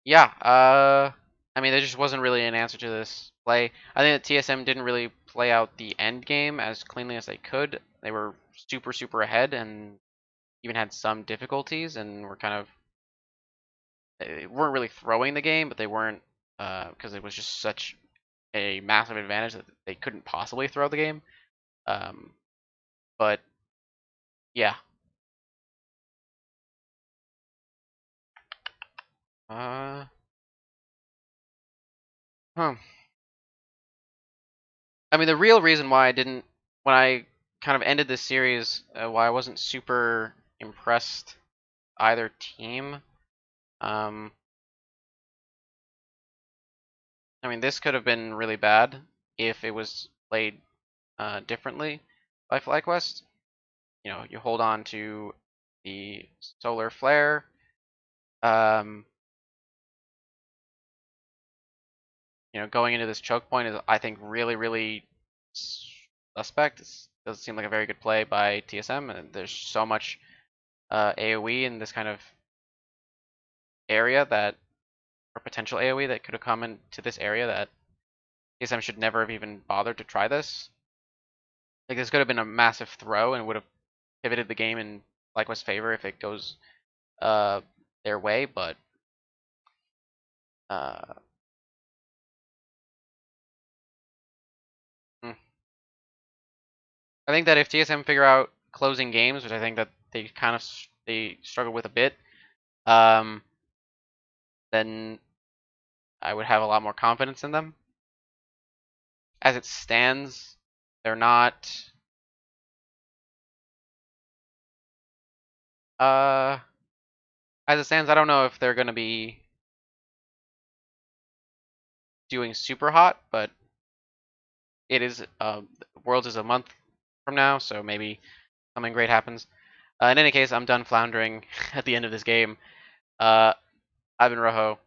Yeah, I mean, there just wasn't really an answer to this play. I think that TSM didn't really play out the end game as cleanly as they could. They were super, super ahead and even had some difficulties and were kind of they weren't really throwing the game, but they weren't because it was just such a massive advantage that they couldn't possibly throw the game. Um, but yeah, uh, huh. I mean, the real reason why I didn't, when I kind of ended this series, why I wasn't super impressed either team. Um, I mean, this could have been really bad if it was played differently by FlyQuest. You know, you hold on to the solar flare. Um, you know, going into this choke point is, I think, really, really suspect. It doesn't seem like a very good play by TSM, and there's so much AoE in this kind of area that, or potential AoE that could have come into this area that TSM should never have even bothered to try this. Like, this could have been a massive throw and would have pivoted the game in FlyQuest's favor if it goes their way, but uh, hmm. I think that if TSM figure out closing games, which I think that they kind of they struggle with a bit, um, then I would have a lot more confidence in them. As it stands, they're not. Uh, as it stands, I don't know if they're going to be doing super hot, but it is. Worlds is a month from now, so maybe something great happens. In any case, I'm done floundering at the end of this game. I've been Rojo.